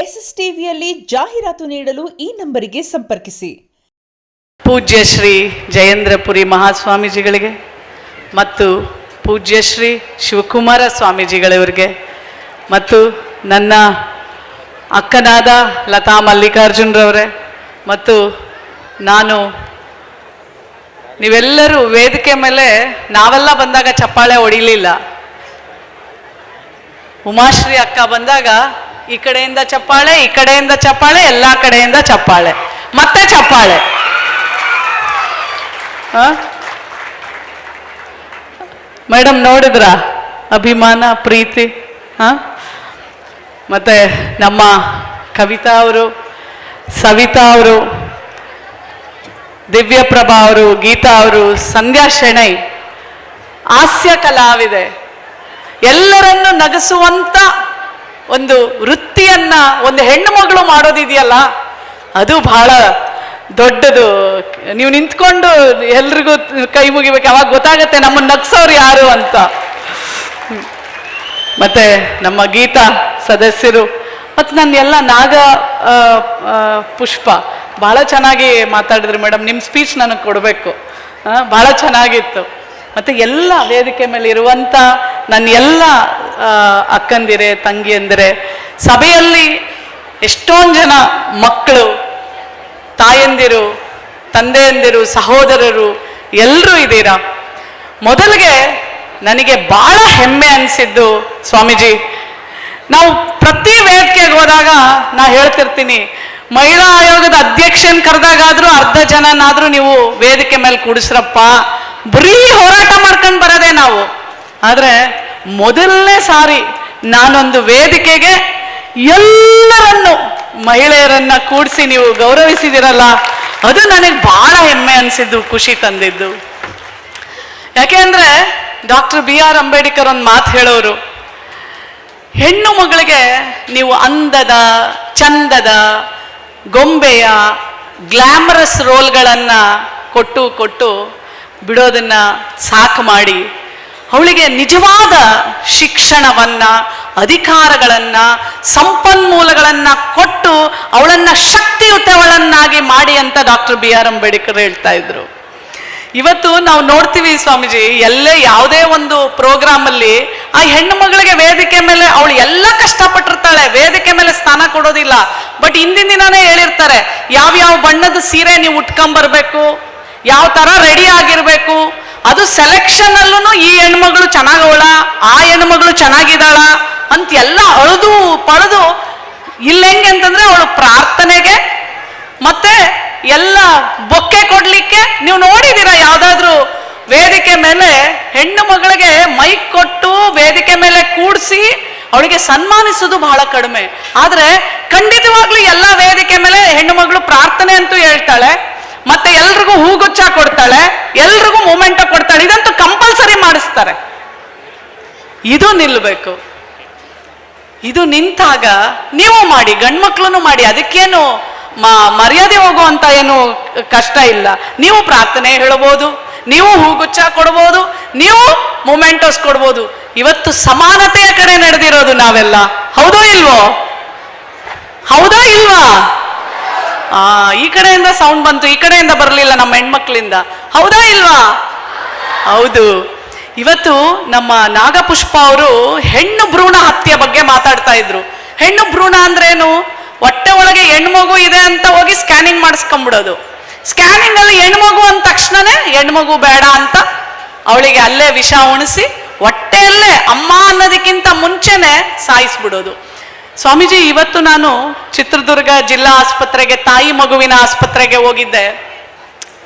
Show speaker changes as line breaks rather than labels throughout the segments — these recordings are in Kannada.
SSTVಯಲ್ಲಿ ಜಾಹೀರಾತು ನೀಡಲು ಈ ನಂಬರಿಗೆ ಸಂಪರ್ಕಿಸಿ.
ಪೂಜ್ಯ ಶ್ರೀ ಜಯೇಂದ್ರಪುರಿ ಮಹಾಸ್ವಾಮೀಜಿಗಳಿಗೆ ಮತ್ತು ಪೂಜ್ಯ ಶ್ರೀ ಶಿವಕುಮಾರ ಸ್ವಾಮೀಜಿಗಳವರಿಗೆ ಮತ್ತು ನನ್ನ ಅಕ್ಕನಾದ ಲತಾ ಮಲ್ಲಿಕಾರ್ಜುನರವರೇ ಮತ್ತು ನೀವೆಲ್ಲರೂ ವೇದಿಕೆ ಮೇಲೆ ನಾವೆಲ್ಲ ಬಂದಾಗ ಚಪ್ಪಾಳೆ ಹೊಡಿಲಿಲ್ಲ. ಉಮಾಶ್ರೀ ಅಕ್ಕ ಬಂದಾಗ ಈ ಕಡೆಯಿಂದ ಚಪ್ಪಾಳೆ, ಈ ಕಡೆಯಿಂದ ಚಪ್ಪಾಳೆ, ಎಲ್ಲ ಕಡೆಯಿಂದ ಚಪ್ಪಾಳೆ, ಮತ್ತೆ ಚಪ್ಪಾಳೆ. ಮೇಡಮ್ ನೋಡಿದ್ರ ಅಭಿಮಾನ, ಪ್ರೀತಿ. ಮತ್ತೆ ನಮ್ಮ ಕವಿತಾ ಅವರು, ಸವಿತಾ ಅವರು, ದಿವ್ಯಪ್ರಭಾ ಅವರು, ಗೀತಾ ಅವರು, ಸಂಧ್ಯಾ ಶೆಣೈ, ಹಾಸ್ಯ ಕಲಾವಿದೆ, ಎಲ್ಲರನ್ನು ನಗಿಸುವಂತ ಒಂದು ವೃತ್ತಿಯನ್ನ ಒಂದು ಹೆಣ್ಣು ಮಗಳು ಮಾಡೋದಿದೆಯಲ್ಲ, ಅದು ಬಹಳ ದೊಡ್ಡದು. ನೀವು ನಿಂತ್ಕೊಂಡು ಎಲ್ರಿಗೂ ಕೈ ಮುಗಿಬೇಕು, ಅವಾಗ ಗೊತ್ತಾಗತ್ತೆ ನಮ್ಮನ್ನು ನಗ್ಸೋರು ಯಾರು ಅಂತ. ಮತ್ತೆ ನಮ್ಮ ಗೀತಾ ಸದಸ್ಯರು ಮತ್ತು ನನ್ನ ಎಲ್ಲ ನಾಗ ಪುಷ್ಪ ಬಹಳ ಚೆನ್ನಾಗಿ ಮಾತಾಡಿದ್ರು ಮೇಡಮ್. ನಿಮ್ಮ ಸ್ಪೀಚ್ ನನಗೆ ಕೊಡಬೇಕು, ಬಹಳ ಚೆನ್ನಾಗಿತ್ತು. ಮತ್ತು ಎಲ್ಲ ವೇದಿಕೆ ಮೇಲೆ ಇರುವಂಥ ನನ್ನ ಎಲ್ಲ ಅಕ್ಕಂದಿರೆ, ತಂಗಿಯಂದಿರೆ, ಸಭೆಯಲ್ಲಿ ಎಷ್ಟೊಂದು ಜನ ಮಕ್ಕಳು, ತಾಯಂದಿರು, ತಂದೆಯಂದಿರು, ಸಹೋದರರು ಎಲ್ಲರೂ ಇದ್ದೀರಾ. ಮೊದಲಿಗೆ ನನಗೆ ಭಾಳ ಹೆಮ್ಮೆ ಅನಿಸಿದ್ದು ಸ್ವಾಮೀಜಿ, ನಾವು ಪ್ರತಿ ವೇದಿಕೆಗೆ ಹೋದಾಗ ನಾ ಹೇಳ್ತಿರ್ತೀನಿ, ಮಹಿಳಾ ಆಯೋಗದ ಅಧ್ಯಕ್ಷನ್ ಕರೆದಾಗಾದ್ರೂ ಅರ್ಧ ಜನನಾದ್ರೂ ನೀವು ವೇದಿಕೆ ಮೇಲೆ ಕೂಡಿಸ್ರಪ್ಪ, ಬರೀ ಹೋರಾಟ ಮಾಡ್ಕೊಂಡು ಬರೋದೇ ನಾವು. ಆದರೆ ಮೊದಲನೇ ಸಾರಿ ನಾನೊಂದು ವೇದಿಕೆಗೆ ಎಲ್ಲರನ್ನು ಮಹಿಳೆಯರನ್ನ ಕೂಡಿಸಿ ನೀವು ಗೌರವಿಸಿದಿರಲ್ಲ, ಅದು ನನಗೆ ಬಹಳ ಹೆಮ್ಮೆ ಅನಿಸಿದ್ದು, ಖುಷಿ ತಂದಿದ್ದು. ಯಾಕೆಂದ್ರೆ ಡಾಕ್ಟರ್ BR ಅಂಬೇಡ್ಕರ್ ಒಂದು ಮಾತು ಹೇಳೋರು, ಹೆಣ್ಣು ಮಗಳಿಗೆ ನೀವು ಅಂದದ, ಚಂದದ, ಗೊಂಬೆಯ, ಗ್ಲಾಮರಸ್ ರೋಲ್ಗಳನ್ನ ಕೊಟ್ಟು ಕೊಟ್ಟು ಬಿಡೋದನ್ನ ಸಾಕು ಮಾಡಿ, ಅವಳಿಗೆ ನಿಜವಾದ ಶಿಕ್ಷಣವನ್ನ, ಅಧಿಕಾರಗಳನ್ನ, ಸಂಪನ್ಮೂಲಗಳನ್ನ ಕೊಟ್ಟು ಅವಳನ್ನ ಶಕ್ತಿಯುತವಳನ್ನಾಗಿ ಮಾಡಿ ಅಂತ ಡಾಕ್ಟರ್ BR ಅಂಬೇಡ್ಕರ್ ಹೇಳ್ತಾ ಇದ್ರು. ಇವತ್ತು ನಾವು ನೋಡ್ತೀವಿ ಸ್ವಾಮೀಜಿ, ಎಲ್ಲೇ ಯಾವುದೇ ಒಂದು ಪ್ರೋಗ್ರಾಮ್ ಅಲ್ಲಿ ಆ ಹೆಣ್ಣು ಮಗಳಿಗೆ ವೇದಿಕೆ ಮೇಲೆ ಅವಳು ಎಲ್ಲ ಕಷ್ಟಪಟ್ಟಿರ್ತಾಳೆ, ವೇದಿಕೆ ಮೇಲೆ ಸ್ಥಾನ ಕೊಡೋದಿಲ್ಲ. ಬಟ್ ಹಿಂದಿನ ದಿನಾನೇ ಹೇಳಿರ್ತಾರೆ, ಯಾವ್ಯಾವ ಬಣ್ಣದ ಸೀರೆ ನೀವು ಉಟ್ಕೊಂಬರ್ಬೇಕು, ಯಾವ ತರ ರೆಡಿ ಆಗಿರ್ಬೇಕು, ಅದು ಸೆಲೆಕ್ಷನ್ ಅಲ್ಲೂ ಈ ಹೆಣ್ಮಗಳು ಚೆನ್ನಾಗವಳ, ಆ ಹೆಣ್ಮಗಳು ಚೆನ್ನಾಗಿದ್ದಾಳ ಅಂತ ಎಲ್ಲ ಅಳದು ಪಳೆದು. ಇಲ್ಲ ಹೆಂಗೆ ಅಂತಂದ್ರೆ ಅವಳು ಪ್ರಾರ್ಥನೆಗೆ ಮತ್ತೆ ಎಲ್ಲ ಬೊಕ್ಕೆ ಕೊಡ್ಲಿಕ್ಕೆ, ನೀವು ನೋಡಿದೀರಾ ಯಾವ್ದಾದ್ರು ವೇದಿಕೆ ಮೇಲೆ ಹೆಣ್ಣು ಮಗಳಿಗೆ ಮೈಕ್ ಕೊಟ್ಟು ವೇದಿಕೆ ಮೇಲೆ ಕೂಡಿಸಿ ಅವಳಿಗೆ ಸನ್ಮಾನಿಸೋದು ಬಹಳ ಕಡಿಮೆ. ಆದ್ರೆ ಖಂಡಿತವಾಗ್ಲೂ ಎಲ್ಲ ವೇದಿಕೆ ಮೇಲೆ ಹೆಣ್ಣು ಮಗಳು ಪ್ರಾರ್ಥನೆ ಅಂತೂ ಹೇಳ್ತಾಳೆ, ಮತ್ತೆ ಎಲ್ರಿಗೂ ಹೂಗುಚ್ಚ ಕೊಡ್ತಾಳೆ, ಎಲ್ರಿಗೂ ಮೂಮೆಂಟ್ ಕೊಡ್ತಾಳೆ, ಇದಂತೂ ಕಂಪಲ್ಸರಿ ಮಾಡಿಸ್ತಾರೆ. ಇದು ನಿಲ್ಬೇಕು. ಇದು ನಿಂತಾಗ ನೀವು ಮಾಡಿ, ಗಂಡ್ಮಕ್ಳು ಮಾಡಿ, ಅದಕ್ಕೇನು ಮರ್ಯಾದೆ ಹೋಗುವಂತ ಏನು ಕಷ್ಟ ಇಲ್ಲ. ನೀವು ಪ್ರಾರ್ಥನೆ ಹೇಳ್ಬೋದು, ನೀವು ಹೂಗುಚ್ಚ ಕೊಡ್ಬೋದು, ನೀವು ಮೂಮೆಂಟೋಸ್ ಕೊಡ್ಬೋದು. ಇವತ್ತು ಸಮಾನತೆಯ ಕಡೆ ನಡೆದಿರೋದು ನಾವೆಲ್ಲ, ಹೌದೋ ಇಲ್ವೋ? ಹೌದಾ ಇಲ್ವಾ? ಈ ಕಡೆಯಿಂದ ಸೌಂಡ್ ಬಂತು, ಈ ಕಡೆಯಿಂದ ಬರಲಿಲ್ಲ ನಮ್ಮ ಹೆಣ್ಮಕ್ಳಿಂದ, ಹೌದಾ ಇಲ್ವಾ? ಹೌದು. ಇವತ್ತು ನಮ್ಮ ನಾಗಪುಷ್ಪ ಅವರು ಹೆಣ್ಣು ಭ್ರೂಣ ಹತ್ಯೆ ಬಗ್ಗೆ ಮಾತಾಡ್ತಾ ಇದ್ರು. ಹೆಣ್ಣು ಭ್ರೂಣ ಅಂದ್ರೇನು? ಹೊಟ್ಟೆ ಒಳಗೆ ಹೆಣ್ಮಗು ಇದೆ ಅಂತ ಹೋಗಿ ಸ್ಕ್ಯಾನಿಂಗ್ ಮಾಡಿಸ್ಕೊಂಡ್ಬಿಡೋದು. ಸ್ಕ್ಯಾನಿಂಗ್ ಅಲ್ಲಿ ಹೆಣ್ಮಗು ಅಂದ ತಕ್ಷಣನೇ ಹೆಣ್ಮಗು ಬೇಡ ಅಂತ ಅವಳಿಗೆ ಅಲ್ಲೇ ವಿಷ ಉಣಿಸಿ ಹೊಟ್ಟೆಯಲ್ಲೇ ಅಮ್ಮ ಅನ್ನೋದಕ್ಕಿಂತ ಮುಂಚೆನೆ ಸಾಯಿಸ್ಬಿಡೋದು. ಸ್ವಾಮೀಜಿ, ಇವತ್ತು ನಾನು ಚಿತ್ರದುರ್ಗ ಜಿಲ್ಲಾ ಆಸ್ಪತ್ರೆಗೆ, ತಾಯಿ ಮಗುವಿನ ಆಸ್ಪತ್ರೆಗೆ ಹೋಗಿದ್ದೆ.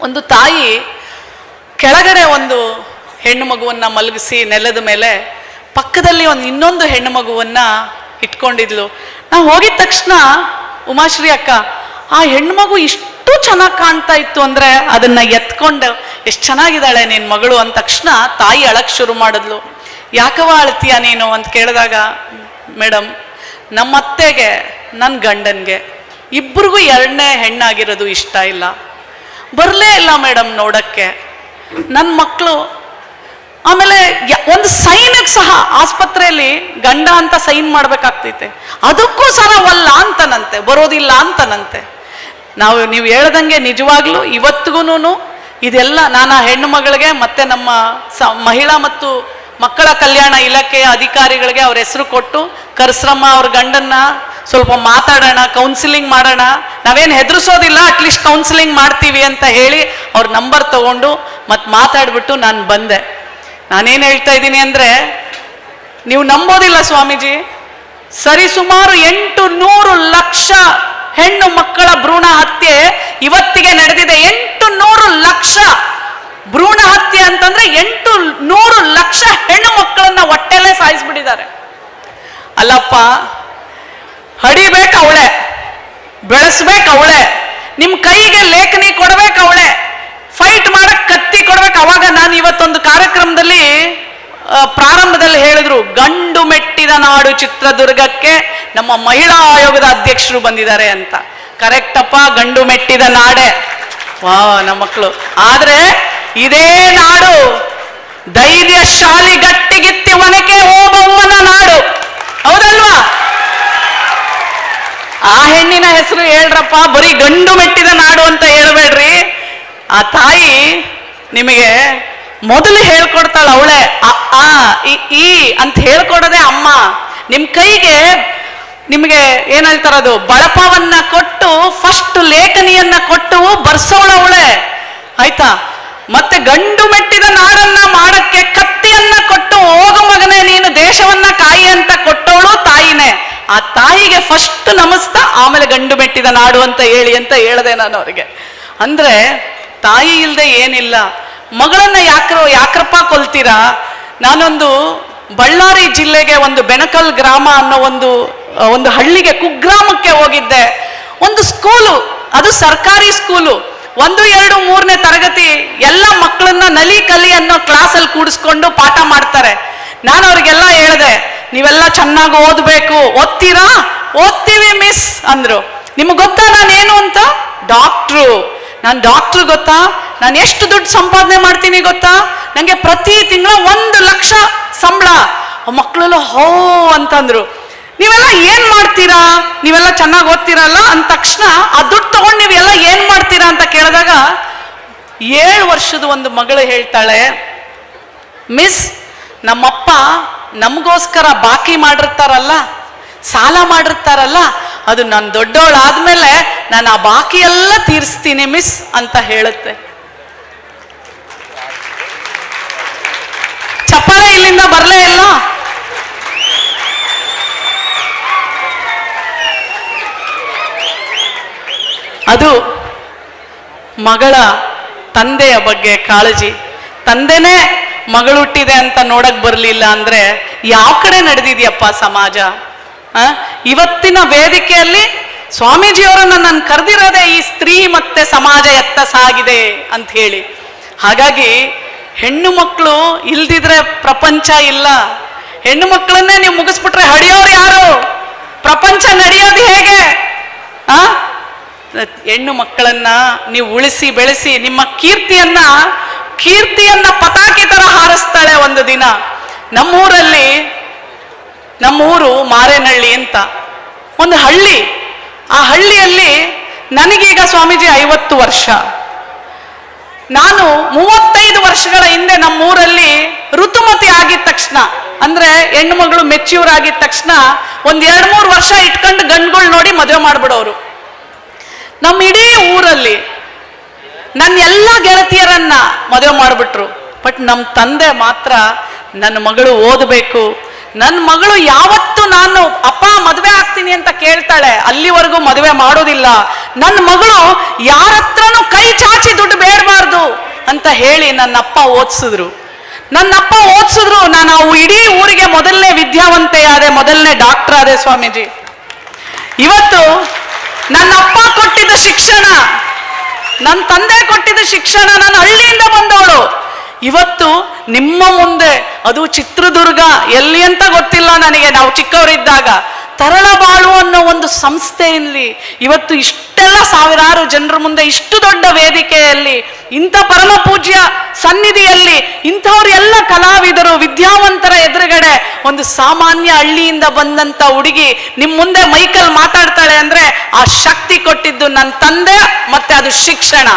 ಒಂದು ತಾಯಿ ಕೆಳಗಡೆ ಒಂದು ಹೆಣ್ಣು ಮಗುವನ್ನ ಮಲಗಿಸಿ ನೆಲದ ಮೇಲೆ ಪಕ್ಕದಲ್ಲಿ ಇನ್ನೊಂದು ಹೆಣ್ಣು ಮಗುವನ್ನ ಇಟ್ಕೊಂಡಿದ್ಲು. ನಾವು ಹೋಗಿದ ತಕ್ಷಣ ಉಮಾಶ್ರೀ ಅಕ್ಕ, ಆ ಹೆಣ್ಮಗು ಇಷ್ಟು ಚೆನ್ನಾಗಿ ಕಾಣ್ತಾ ಇತ್ತು ಅಂದ್ರೆ ಅದನ್ನ ಎತ್ಕೊಂಡು ಎಷ್ಟು ಚೆನ್ನಾಗಿದ್ದಾಳೆ ನಿನ್ ಮಗಳು ಅಂದ ತಕ್ಷಣ ತಾಯಿ ಅಳಕ್ ಶುರು ಮಾಡಿದ್ಲು. ಯಾಕವ ಅಳ್ತೀಯ ನೀನು ಅಂತ ಕೇಳಿದಾಗ, ಮೇಡಮ್ ನಮ್ಮ ಅತ್ತೆಗೆ ನನ್ನ ಗಂಡನ್ಗೆ ಇಬ್ಬರಿಗೂ ಎರಡನೇ ಹೆಣ್ಣಾಗಿರೋದು ಇಷ್ಟ ಇಲ್ಲ, ಬರಲೇ ಇಲ್ಲ ಮೇಡಮ್ ನೋಡಕ್ಕೆ ನನ್ನ ಮಕ್ಕಳು. ಆಮೇಲೆ ಒಂದು ಸೈನ್ಗೆ ಸಹ ಆಸ್ಪತ್ರೆಯಲ್ಲಿ ಗಂಡ ಅಂತ ಸೈನ್ ಮಾಡ್ಬೇಕಾಗ್ತೈತೆ, ಅದಕ್ಕೂ ಸಹ ವಲ್ಲ ಅಂತನಂತೆ. ಅಂತಾನಂತೆ, ಬರೋದಿಲ್ಲ ಅಂತಾನಂತೆ. ನೀವು ಹೇಳ್ದಂಗೆ ನಿಜವಾಗ್ಲೂ ಇವತ್ತಿಗೂ ಇದೆಲ್ಲ ನಾನು ಆ ಹೆಣ್ಣು ಮಗಳಿಗೆ ಮತ್ತೆ ನಮ್ಮ ಮಹಿಳಾ ಮತ್ತು ಮಕ್ಕಳ ಕಲ್ಯಾಣ ಇಲಾಖೆಯ ಅಧಿಕಾರಿಗಳಿಗೆ ಅವ್ರ ಹೆಸರು ಕೊಟ್ಟು ಕರ್ಸ್ರಮ್ಮ ಅವ್ರ ಗಂಡನ್ನ ಸ್ವಲ್ಪ ಮಾತಾಡೋಣ, ಕೌನ್ಸಿಲಿಂಗ್ ಮಾಡೋಣ, ನಾವೇನು ಹೆದರ್ಸೋದಿಲ್ಲ, ಅಟ್ಲೀಸ್ಟ್ ಕೌನ್ಸಿಲಿಂಗ್ ಮಾಡ್ತೀವಿ ಅಂತ ಹೇಳಿ ಅವ್ರ ನಂಬರ್ ತಗೊಂಡು ಮತ್ತೆ ಮಾತಾಡ್ಬಿಟ್ಟು ನಾನು ಬಂದೆ. ನಾನೇನು ಹೇಳ್ತಾ ಇದ್ದೀನಿ ಅಂದರೆ, ನೀವು ನಂಬೋದಿಲ್ಲ ಸ್ವಾಮೀಜಿ, ಸರಿಸುಮಾರು 800 ಲಕ್ಷ ಹೆಣ್ಣು ಮಕ್ಕಳ ಭ್ರೂಣ ಹತ್ಯೆ ಇವತ್ತಿಗೆ ನಡೆದಿದೆ. 800 ಲಕ್ಷ ಭ್ರೂಣ ಹತ್ಯೆ ಅಂತಂದ್ರೆ 800 ಲಕ್ಷ ಹೆಣ್ಣು ಮಕ್ಕಳನ್ನ ಹೊಟ್ಟೆಲ್ಲೇ ಸಾಯಿಸ್ಬಿಟ್ಟಿದ್ದಾರೆ. ಅಲ್ಲಪ್ಪ, ಹಡಿಬೇಕು ಅವಳೆ, ಬೆಳೆಸ್ಬೇಕು ಅವಳೆ, ನಿಮ್ ಕೈಗೆ ಲೇಖನಿ ಕೊಡ್ಬೇಕು ಅವಳೆ, ಫೈಟ್ ಮಾಡಕ್ ಕತ್ತಿ ಕೊಡ್ಬೇಕು. ಅವಾಗ ನಾನು ಇವತ್ತೊಂದು ಕಾರ್ಯಕ್ರಮದಲ್ಲಿ ಪ್ರಾರಂಭದಲ್ಲಿ ಹೇಳಿದ್ರು, ಗಂಡು ಮೆಟ್ಟಿದ ನಾಡು ಚಿತ್ರದುರ್ಗಕ್ಕೆ ನಮ್ಮ ಮಹಿಳಾ ಆಯೋಗದ ಅಧ್ಯಕ್ಷರು ಬಂದಿದ್ದಾರೆ ಅಂತ. ಕರೆಕ್ಟ್ ಅಪ್ಪ, ಗಂಡು ಮೆಟ್ಟಿದ ನಾಡೆ, ವಾ ನಮ್ಮ ಮಕ್ಕಳು. ಆದ್ರೆ ಇದೇ ನಾಡು ಧೈರ್ಯಶಾಲಿ ಗಟ್ಟಿಗಿತ್ತಿ ಒನಕೆ ಓಬವ್ವನ ನಾಡು, ಹೌದಲ್ವಾ? ಆ ಹೆಣ್ಣಿನ ಹೆಸರು ಹೇಳ್ರಪ್ಪ, ಬರೀ ಗಂಡು ಮೆಟ್ಟಿದ ನಾಡು ಅಂತ ಹೇಳ್ಬೇಡ್ರಿ. ಆ ತಾಯಿ ನಿಮಗೆ ಮೊದಲು ಹೇಳ್ಕೊಡ್ತಾಳ, ಅವಳೆ ಆ ಈ ಅಂತ ಹೇಳ್ಕೊಡೋದೆ ಅಮ್ಮ. ನಿಮ್ ಕೈಗೆ ನಿಮಗೆ ಏನ್ ಹೇಳ್ತಾರದು, ಬಳಪವನ್ನ ಕೊಟ್ಟು ಫಸ್ಟ್ ಲೇಖನಿಯನ್ನ ಕೊಟ್ಟು ಬರ್ಸೋಳವಳೆ, ಆಯ್ತಾ? ಮತ್ತೆ ಗಂಡು ಮೆಟ್ಟಿದ ನಾಡನ್ನ ಮಾಡಕ್ಕೆ ಕತ್ತಿಯನ್ನ ಕೊಟ್ಟು ಹೋಗು ಮಗನೇ ನೀನು ದೇಶವನ್ನ ಕಾಯಿ ಅಂತ ಕೊಟ್ಟವಳು ತಾಯಿನೇ. ಆ ತಾಯಿಗೆ ಫಸ್ಟ್ ನಮಸ್ತಾ, ಆಮೇಲೆ ಗಂಡು ಮೆಟ್ಟಿದ ನಾಡು ಅಂತ ಹೇಳಿ ಅಂತ ಹೇಳ್ದೆ ನಾನು ಅವ್ರಿಗೆ. ಅಂದ್ರೆ ತಾಯಿ ಇಲ್ದೆ ಏನಿಲ್ಲ. ಮಗಳನ್ನ ಯಾಕ್ರಪ್ಪ ಕೊಲ್ತೀರಾ? ನಾನೊಂದು ಬಳ್ಳಾರಿ ಜಿಲ್ಲೆಗೆ ಒಂದು ಬೆಣಕಲ್ ಗ್ರಾಮ ಅನ್ನೋ ಒಂದು ಹಳ್ಳಿಗೆ, ಕುಗ್ರಾಮಕ್ಕೆ ಹೋಗಿದ್ದೆ. ಒಂದು ಸ್ಕೂಲು, ಅದು ಸರ್ಕಾರಿ ಸ್ಕೂಲು, 1, 2, 3ನೇ ತರಗತಿ ಎಲ್ಲ ಮಕ್ಕಳನ್ನ ನಲಿ ಕಲಿ ಅನ್ನೋ ಕ್ಲಾಸಲ್ಲಿ ಕೂಡಿಸ್ಕೊಂಡು ಪಾಠ ಮಾಡ್ತಾರೆ. ನಾನು ಅವ್ರಿಗೆಲ್ಲ ಹೇಳಿದೆ, ನೀವೆಲ್ಲ ಚೆನ್ನಾಗಿ ಓದ್ಬೇಕು, ಓದ್ತೀರಾ? ಓದ್ತೀವಿ ಮಿಸ್ ಅಂದ್ರು. ನಿಮ್ಗೆ ಗೊತ್ತಾ ನಾನೇನು ಅಂತ? ಡಾಕ್ಟ್ರು. ನಾನು ಡಾಕ್ಟ್ರು ಗೊತ್ತಾ? ನಾನು ಎಷ್ಟು ದುಡ್ಡು ಸಂಪಾದನೆ ಮಾಡ್ತೀನಿ ಗೊತ್ತಾ? ನನಗೆ ಪ್ರತಿ ತಿಂಗಳ 1 ಲಕ್ಷ ಸಂಬಳ. ಮಕ್ಕಳೆಲ್ಲ ಹೋ ಅಂತಂದ್ರು. ನೀವೆಲ್ಲ ಏನ್ ಮಾಡ್ತೀರಾ? ನೀವೆಲ್ಲ ಚೆನ್ನಾಗಿ ಓದ್ತೀರಲ್ಲ ಅಂದ ತಕ್ಷಣ ಆ ದುಡ್ಡು ತಗೊಂಡು ನೀವೆಲ್ಲ ಏನ್ ಮಾಡ್ತೀರಾ ಅಂತ ಕೇಳಿದಾಗ 7 ವರ್ಷದ ಒಂದು ಮಗಳು ಹೇಳ್ತಾಳೆ, ಮಿಸ್ ನಮ್ಮಪ್ಪ ನಮಗೋಸ್ಕರ ಬಾಕಿ ಮಾಡಿರ್ತಾರಲ್ಲ, ಸಾಲ ಮಾಡಿರ್ತಾರಲ್ಲ, ಅದು ನಾನು ದೊಡ್ಡವಳಾದ್ಮೇಲೆ ನಾನು ಆ ಬಾಕಿ ಎಲ್ಲ ತೀರಿಸ್ತೀನಿ ಮಿಸ್ ಅಂತ ಹೇಳುತ್ತೆ. ಚಪ್ಪಾಳೆ ಇಲ್ಲಿಂದ ಬರಲೇ ಇಲ್ಲ. ಅದು ಮಗಳ ತಂದೆಯ ಬಗ್ಗೆ ಕಾಳಜಿ. ತಂದೆನೇ ಮಗಳು ಹುಟ್ಟಿದೆ ಅಂತ ನೋಡಕ್ ಬರ್ಲಿಲ್ಲ ಅಂದ್ರೆ ಯಾವ ಕಡೆ ನಡೆದಿದ್ಯಪ್ಪ ಸಮಾಜ? ಇವತ್ತಿನ ವೇದಿಕೆಯಲ್ಲಿ ಸ್ವಾಮೀಜಿಯವರನ್ನ ನಾನು ಕರೆದಿರೋದೇ ಈ ಸ್ತ್ರೀ ಮತ್ತೆ ಸಮಾಜ ಎತ್ತ ಸಾಗಿದೆ ಅಂತ ಹೇಳಿ. ಹಾಗಾಗಿ ಹೆಣ್ಣು ಮಕ್ಕಳು ಇಲ್ದಿದ್ರೆ ಪ್ರಪಂಚ ಇಲ್ಲ. ಹೆಣ್ಣು ಮಕ್ಕಳನ್ನೇ ನೀವು ಮುಗಿಸ್ಬಿಟ್ರೆ ಹಡಿಯೋರು ಯಾರು? ಪ್ರಪಂಚ ನಡೆಯೋದು ಹೇಗೆ? ಹೆಣ್ಣು ಮಕ್ಕಳನ್ನ ನೀವು ಉಳಿಸಿ ಬೆಳೆಸಿ ನಿಮ್ಮ ಕೀರ್ತಿಯನ್ನ ಪತಾಕೆ ತರ ಹಾರಿಸ್ತಾಳೆ ಒಂದು ದಿನ. ನಮ್ಮೂರು ಮಾರೇನಹಳ್ಳಿ ಅಂತ ಒಂದು ಹಳ್ಳಿ. ಆ ಹಳ್ಳಿಯಲ್ಲಿ ನನಗೀಗ ಸ್ವಾಮೀಜಿ 50 ವರ್ಷ. ನಾನು 35 ವರ್ಷಗಳ ಹಿಂದೆ ನಮ್ಮೂರಲ್ಲಿ ಋತುಮತಿ ಆಗಿದ ತಕ್ಷಣ, ಅಂದ್ರೆ ಹೆಣ್ಣು ಮಗಳು ಮೆಚ್ಯೂರ್ ಆಗಿದ ತಕ್ಷಣ 1-2-3 ವರ್ಷ ಇಟ್ಕೊಂಡು ಗಂಡುಗಳು ನೋಡಿ ಮದುವೆ ಮಾಡ್ಬಿಡೋರು. ನಮ್ಮ ಇಡೀ ಊರಲ್ಲಿ ನನ್ನ ಎಲ್ಲ ಗೆಳತಿಯರನ್ನ ಮದುವೆ ಮಾಡಿಬಿಟ್ರು. ಬಟ್ ನಮ್ಮ ತಂದೆ ಮಾತ್ರ ನನ್ನ ಮಗಳು ಓದಬೇಕು, ನನ್ನ ಮಗಳು ಯಾವತ್ತು ನಾನು ಅಪ್ಪ ಮದುವೆ ಆಗ್ತೀನಿ ಅಂತ ಕೇಳ್ತಾಳೆ ಅಲ್ಲಿವರೆಗೂ ಮದುವೆ ಮಾಡೋದಿಲ್ಲ, ನನ್ನ ಮಗಳು ಯಾರ ಹತ್ರನೂ ಕೈ ಚಾಚಿ ದುಡ್ಡು ಬೇಡಬಾರ್ದು ಅಂತ ಹೇಳಿ ನನ್ನಪ್ಪ ಓದಿಸಿದ್ರು. ನಾನು ಇಡೀ ಊರಿಗೆ ಮೊದಲನೇ ವಿದ್ಯಾವಂತೆ ಆದೆ, ಮೊದಲನೇ ಡಾಕ್ಟರ್ ಆದೆ ಸ್ವಾಮೀಜಿ. ಇವತ್ತು ನನ್ನ ಅಪ್ಪ ಕೊಟ್ಟಿದ್ದ ಶಿಕ್ಷಣ, ನನ್ನ ತಂದೆ ಕೊಟ್ಟಿದ್ದ ಶಿಕ್ಷಣ, ನಾನು ಹಳ್ಳಿಯಿಂದ ಬಂದವಳು. ಇವತ್ತು ನಿಮ್ಮ ಮುಂದೆ, ಅದು ಚಿತ್ರದುರ್ಗ ಎಲ್ಲಿ ಅಂತ ಗೊತ್ತಿಲ್ಲ ನನಗೆ, ನಾವು ಚಿಕ್ಕವರಿದ್ದಾಗ ತರಳಬಾಳು ಅನ್ನೋ ಒಂದು ಸಂಸ್ಥೆಯಲ್ಲಿ ಇವತ್ತು ಇಷ್ಟೆಲ್ಲ ಸಾವಿರಾರು ಜನರ ಮುಂದೆ, ಇಷ್ಟು ದೊಡ್ಡ ವೇದಿಕೆಯಲ್ಲಿ, ಇಂಥ ಪರಮ ಪೂಜ್ಯ ಸನ್ನಿಧಿಯಲ್ಲಿ ಇಂಥವ್ರು ಎಲ್ಲ ಕಲಾವಿದರು ವಿದ್ಯಾವಂತರ ಎದುರುಗಡೆ ಒಂದು ಸಾಮಾನ್ಯ ಹಳ್ಳಿಯಿಂದ ಬಂದಂತ ಹುಡುಗಿ ನಿಮ್ಮ ಮುಂದೆ ಮೈಕಲ್ ಮಾತಾಡ್ತಾಳೆ ಅಂದ್ರೆ ಆ ಶಕ್ತಿ ಕೊಟ್ಟಿದ್ದು ನನ್ನ ತಂದೆ, ಮತ್ತೆ ಅದು ಶಿಕ್ಷಣ.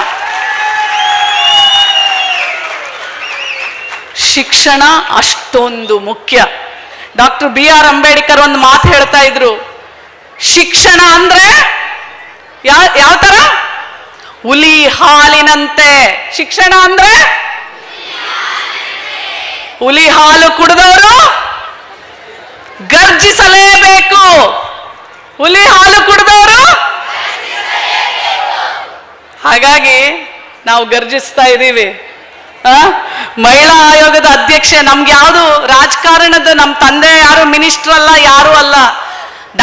ಶಿಕ್ಷಣ ಅಷ್ಟೊಂದು ಮುಖ್ಯ. ಡಾಕ್ಟರ್ BR ಅಂಬೇಡ್ಕರ್ ಒಂದು ಮಾತು ಹೇಳ್ತಾ ಇದ್ರು, ಶಿಕ್ಷಣ ಅಂದ್ರೆ ಯಾವ ತರ? ಹುಲಿ ಹಾಲಿನಂತೆ. ಶಿಕ್ಷಣ ಅಂದ್ರೆ ಹುಲಿ ಹಾಲು ಕುಡಿದವರು ಗರ್ಜಿಸಲೇಬೇಕು. ಹುಲಿ ಹಾಲು ಕುಡಿದವರು ಹಾಗಾಗಿ ನಾವು ಗರ್ಜಿಸ್ತಾ ಇದ್ದೀವಿ. ಮಹಿಳಾ ಆಯೋಗದ ಅಧ್ಯಕ್ಷೆ. ನಮ್ಗೆ ಯಾವುದು ರಾಜಕಾರಣದ, ನಮ್ಮ ತಂದೆ ಯಾರು ಮಿನಿಸ್ಟರ್ ಅಲ್ಲ, ಯಾರು ಅಲ್ಲ.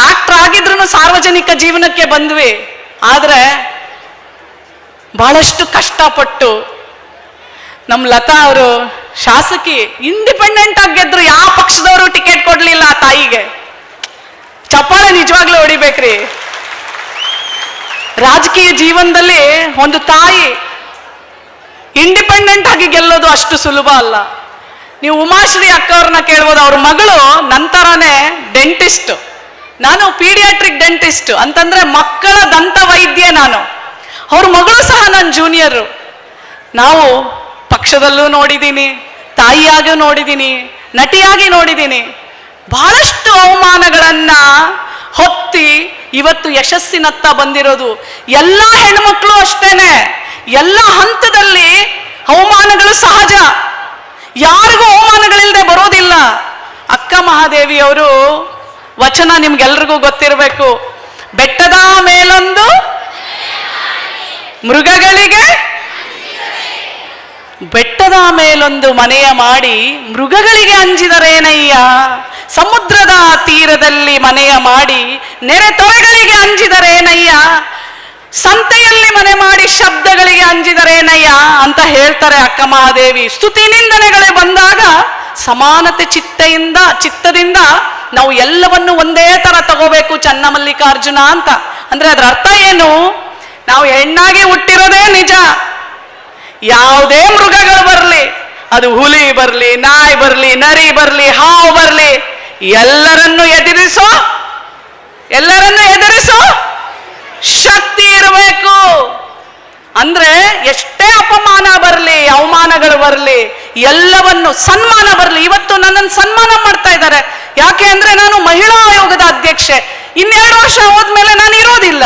ಡಾಕ್ಟರ್ ಆಗಿದ್ರು ಸಾರ್ವಜನಿಕ ಜೀವನಕ್ಕೆ ಬಂದ್ವಿ. ಆದ್ರೆ ಬಹಳಷ್ಟು ಕಷ್ಟಪಟ್ಟು ನಮ್ಮ ಲತಾ ಅವರು ಶಾಸಕಿ ಇಂಡಿಪೆಂಡೆಂಟ್ ಆಗಿ ಗೆದ್ರು. ಯಾವ ಪಕ್ಷದವರು ಟಿಕೆಟ್ ಕೊಡ್ಲಿಲ್ಲ ಆ ತಾಯಿಗೆ. ಚಪ್ಪಾಳೆ ನಿಜವಾಗ್ಲೂ ಹೊಡಿಬೇಕ್ರಿ. ರಾಜಕೀಯ ಜೀವನದಲ್ಲಿ ಒಂದು ತಾಯಿ ಇಂಡಿಪೆಂಡೆಂಟ್ ಆಗಿ ಗೆಲ್ಲೋದು ಅಷ್ಟು ಸುಲಭ ಅಲ್ಲ. ನೀವು ಉಮಾಶ್ರೀ ಅಕ್ಕವ್ರನ್ನ ಕೇಳ್ಬೋದು. ಅವ್ರ ಮಗಳು ನಂತರನೇ ಡೆಂಟಿಸ್ಟ್. ನಾನು ಪೀಡಿಯಾಟ್ರಿಕ್ ಡೆಂಟಿಸ್ಟ್ ಅಂತಂದ್ರೆ ಮಕ್ಕಳ ದಂತ ವೈದ್ಯ ನಾನು. ಅವ್ರ ಮಗಳು ಸಹ ನನ್ನ ಜೂನಿಯರು. ನಾವು ಪಕ್ಷದಲ್ಲೂ ನೋಡಿದ್ದೀನಿ, ತಾಯಿಯಾಗೂ ನೋಡಿದ್ದೀನಿ, ನಟಿಯಾಗಿ ನೋಡಿದ್ದೀನಿ. ಬಹಳಷ್ಟು ಅವಮಾನಗಳನ್ನ ಹೊತ್ತಿ ಇವತ್ತು ಯಶಸ್ಸಿನತ್ತ ಬಂದಿರೋದು. ಎಲ್ಲ ಹೆಣ್ಮಕ್ಳು ಅಷ್ಟೇನೆ. ಎಲ್ಲ ಹಂತದಲ್ಲಿ ಅವಮಾನಗಳು ಸಹಜ. ಯಾರಿಗೂ ಅವಮಾನಗಳಿಲ್ಲದೆ ಬರೋದಿಲ್ಲ. ಅಕ್ಕ ಮಹಾದೇವಿ ಅವರು ವಚನ ನಿಮ್ಗೆಲ್ರಿಗೂ ಗೊತ್ತಿರಬೇಕು. ಬೆಟ್ಟದ ಮೇಲೊಂದು ಮೃಗಗಳಿಗೆ, ಬೆಟ್ಟದ ಮೇಲೊಂದು ಮನೆಯ ಮಾಡಿ ಮೃಗಗಳಿಗೆ ಅಂಜಿದರೇನಯ್ಯ. ಸಮುದ್ರದ ತೀರದಲ್ಲಿ ಮನೆಯ ಮಾಡಿ ನೆರೆ ತೊರೆಗಳಿಗೆ ಅಂಜಿದರೇನಯ್ಯ. ಸಂತೆಯಲ್ಲಿ ಮನೆ ಮಾಡಿ ಶಬ್ದಗಳಿಗೆ ಅಂಜಿದರೇನಯ್ಯ ಅಂತ ಹೇಳ್ತಾರೆ ಅಕ್ಕ ಮಹಾದೇವಿ. ಸ್ತುತಿ ನಿಂದನೆಗಳೇ ಬಂದಾಗ ಸಮಾನತೆ ಚಿತ್ತದಿಂದ ನಾವು ಎಲ್ಲವನ್ನು ಒಂದೇ ತರ ತಗೋಬೇಕು ಚನ್ನಮಲ್ಲಿಕಾರ್ಜುನ ಅಂತ. ಅಂದ್ರೆ ಅದರ ಅರ್ಥ ಏನು? ನಾವು ಹೆಣ್ಣಾಗಿ ಹುಟ್ಟಿರೋದೇ ನಿಜ. ಯಾವುದೇ ಮೃಗಗಳು ಬರಲಿ, ಅದು ಹುಲಿ ಬರಲಿ, ನಾಯಿ ಬರಲಿ, ನರಿ ಬರಲಿ, ಹಾವು ಬರಲಿ, ಎಲ್ಲರನ್ನು ಎದುರಿಸೋ ಶಕ್ತಿ ಇರಬೇಕು. ಅಂದ್ರೆ ಎಷ್ಟೇ ಅಪಮಾನ ಬರಲಿ, ಅವಮಾನಗಳು ಬರಲಿ, ಎಲ್ಲವನ್ನು ಸನ್ಮಾನ ಬರಲಿ. ಇವತ್ತು ನನ್ನನ್ನು ಸನ್ಮಾನ ಮಾಡ್ತಾ ಇದ್ದಾರೆ. ಯಾಕೆ ಅಂದ್ರೆ ನಾನು ಮಹಿಳಾ ಆಯೋಗದ ಅಧ್ಯಕ್ಷೆ. 2 ವರ್ಷ ಹೋದ್ಮೇಲೆ ನಾನು ಇರೋದಿಲ್ಲ.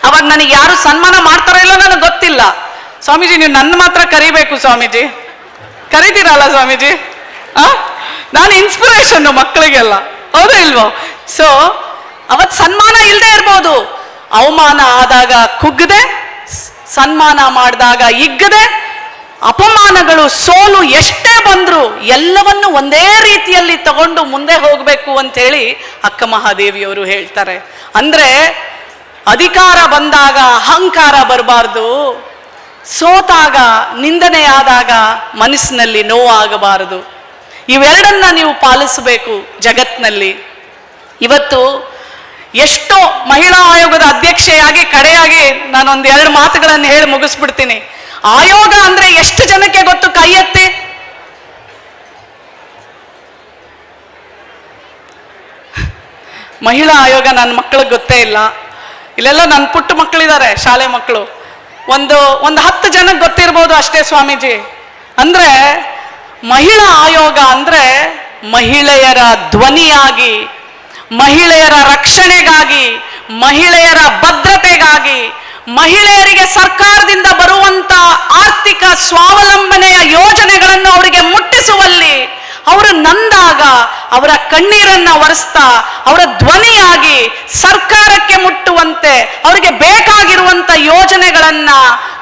ಅವಾಗ ನನಗೆ ಯಾರು ಸನ್ಮಾನ ಮಾಡ್ತಾರೋ ಇಲ್ಲೋ ನನಗೆ ಗೊತ್ತಿಲ್ಲ. ಸ್ವಾಮೀಜಿ ನೀವು ನನ್ನ ಮಾತ್ರ ಕರಿಬೇಕು. ಸ್ವಾಮೀಜಿ ಕರಿತೀರಲ್ಲ ಸ್ವಾಮೀಜಿ? ನಾನು ಇನ್ಸ್ಪಿರೇಷನ್ ಮಕ್ಕಳಿಗೆಲ್ಲ, ಹೌದಾ ಇಲ್ವೋ? ಸೊ ಅವತ್ ಸನ್ಮಾನ ಇಲ್ಲದೆ ಇರ್ಬೋದು. ಅವಮಾನ ಆದಾಗ ಕುಗ್ಗದೆ, ಸನ್ಮಾನ ಮಾಡಿದಾಗ ಇಗ್ಗದೆ, ಅಪಮಾನಗಳು ಸೋಲು ಎಷ್ಟೇ ಬಂದ್ರು ಎಲ್ಲವನ್ನು ಒಂದೇ ರೀತಿಯಲ್ಲಿ ತಗೊಂಡು ಮುಂದೆ ಹೋಗ್ಬೇಕು ಅಂತ ಹೇಳಿ ಅಕ್ಕ ಮಹಾದೇವಿಯವರು ಹೇಳ್ತಾರೆ. ಅಂದ್ರೆ ಅಧಿಕಾರ ಬಂದಾಗ ಅಹಂಕಾರ ಬರಬಾರ್ದು, ಸೋತಾಗ ನಿಂದನೆಯಾದಾಗ ಮನಸ್ಸಿನಲ್ಲಿ ನೋವಾಗಬಾರದು. ಇವೆರಡನ್ನ ನೀವು ಪಾಲಿಸಬೇಕು ಜಗತ್ನಲ್ಲಿ. ಇವತ್ತು ಎಷ್ಟೋ ಮಹಿಳಾ ಆಯೋಗದ ಅಧ್ಯಕ್ಷೆಯಾಗಿ ಕಡೆಯಾಗಿ ನಾನೊಂದು 2 ಮಾತುಗಳನ್ನು ಹೇಳಿ ಮುಗಿಸ್ಬಿಡ್ತೀನಿ. ಆಯೋಗ ಅಂದ್ರೆ ಎಷ್ಟು ಜನಕ್ಕೆ ಗೊತ್ತು? ಕೈ ಎತ್ತಿ. ಮಹಿಳಾ ಆಯೋಗ ನನ್ನ ಮಕ್ಕಳಿಗೆ ಗೊತ್ತೇ ಇಲ್ಲ. ಇಲ್ಲೆಲ್ಲ ನನ್ನ ಪುಟ್ಟ ಮಕ್ಕಳಿದ್ದಾರೆ, ಶಾಲೆ ಮಕ್ಕಳು. ಒಂದು 10 ಜನಕ್ಕೆ ಗೊತ್ತಿರ್ಬೋದು ಅಷ್ಟೇ ಸ್ವಾಮೀಜಿ. ಅಂದ್ರೆ ಮಹಿಳಾ ಆಯೋಗ ಅಂದ್ರೆ ಮಹಿಳೆಯರ ಧ್ವನಿಯಾಗಿ, ಮಹಿಳೆಯರ ರಕ್ಷಣೆಗಾಗಿ, ಮಹಿಳೆಯರ ಭದ್ರತೆಗಾಗಿ, ಮಹಿಳೆಯರಿಗೆ ಸರ್ಕಾರದಿಂದ ಬರುವಂತ ಆರ್ಥಿಕ ಸ್ವಾವಲಂಬನೆಯ ಯೋಜನೆಗಳನ್ನು ಅವರಿಗೆ ಮುಟ್ಟಿಸುವಲ್ಲಿ ಅವರು ನಂದಾಗ ಅವರ ಕಣ್ಣೀರನ್ನ ಒರೆಸ್ತಾ ಅವರ ಧ್ವನಿಯಾಗಿ ಸರ್ಕಾರಕ್ಕೆ ಮುಟ್ಟುವಂತೆ ಅವರಿಗೆ ಬೇಕಾಗಿರುವಂತ ಯೋಜನೆಗಳನ್ನ,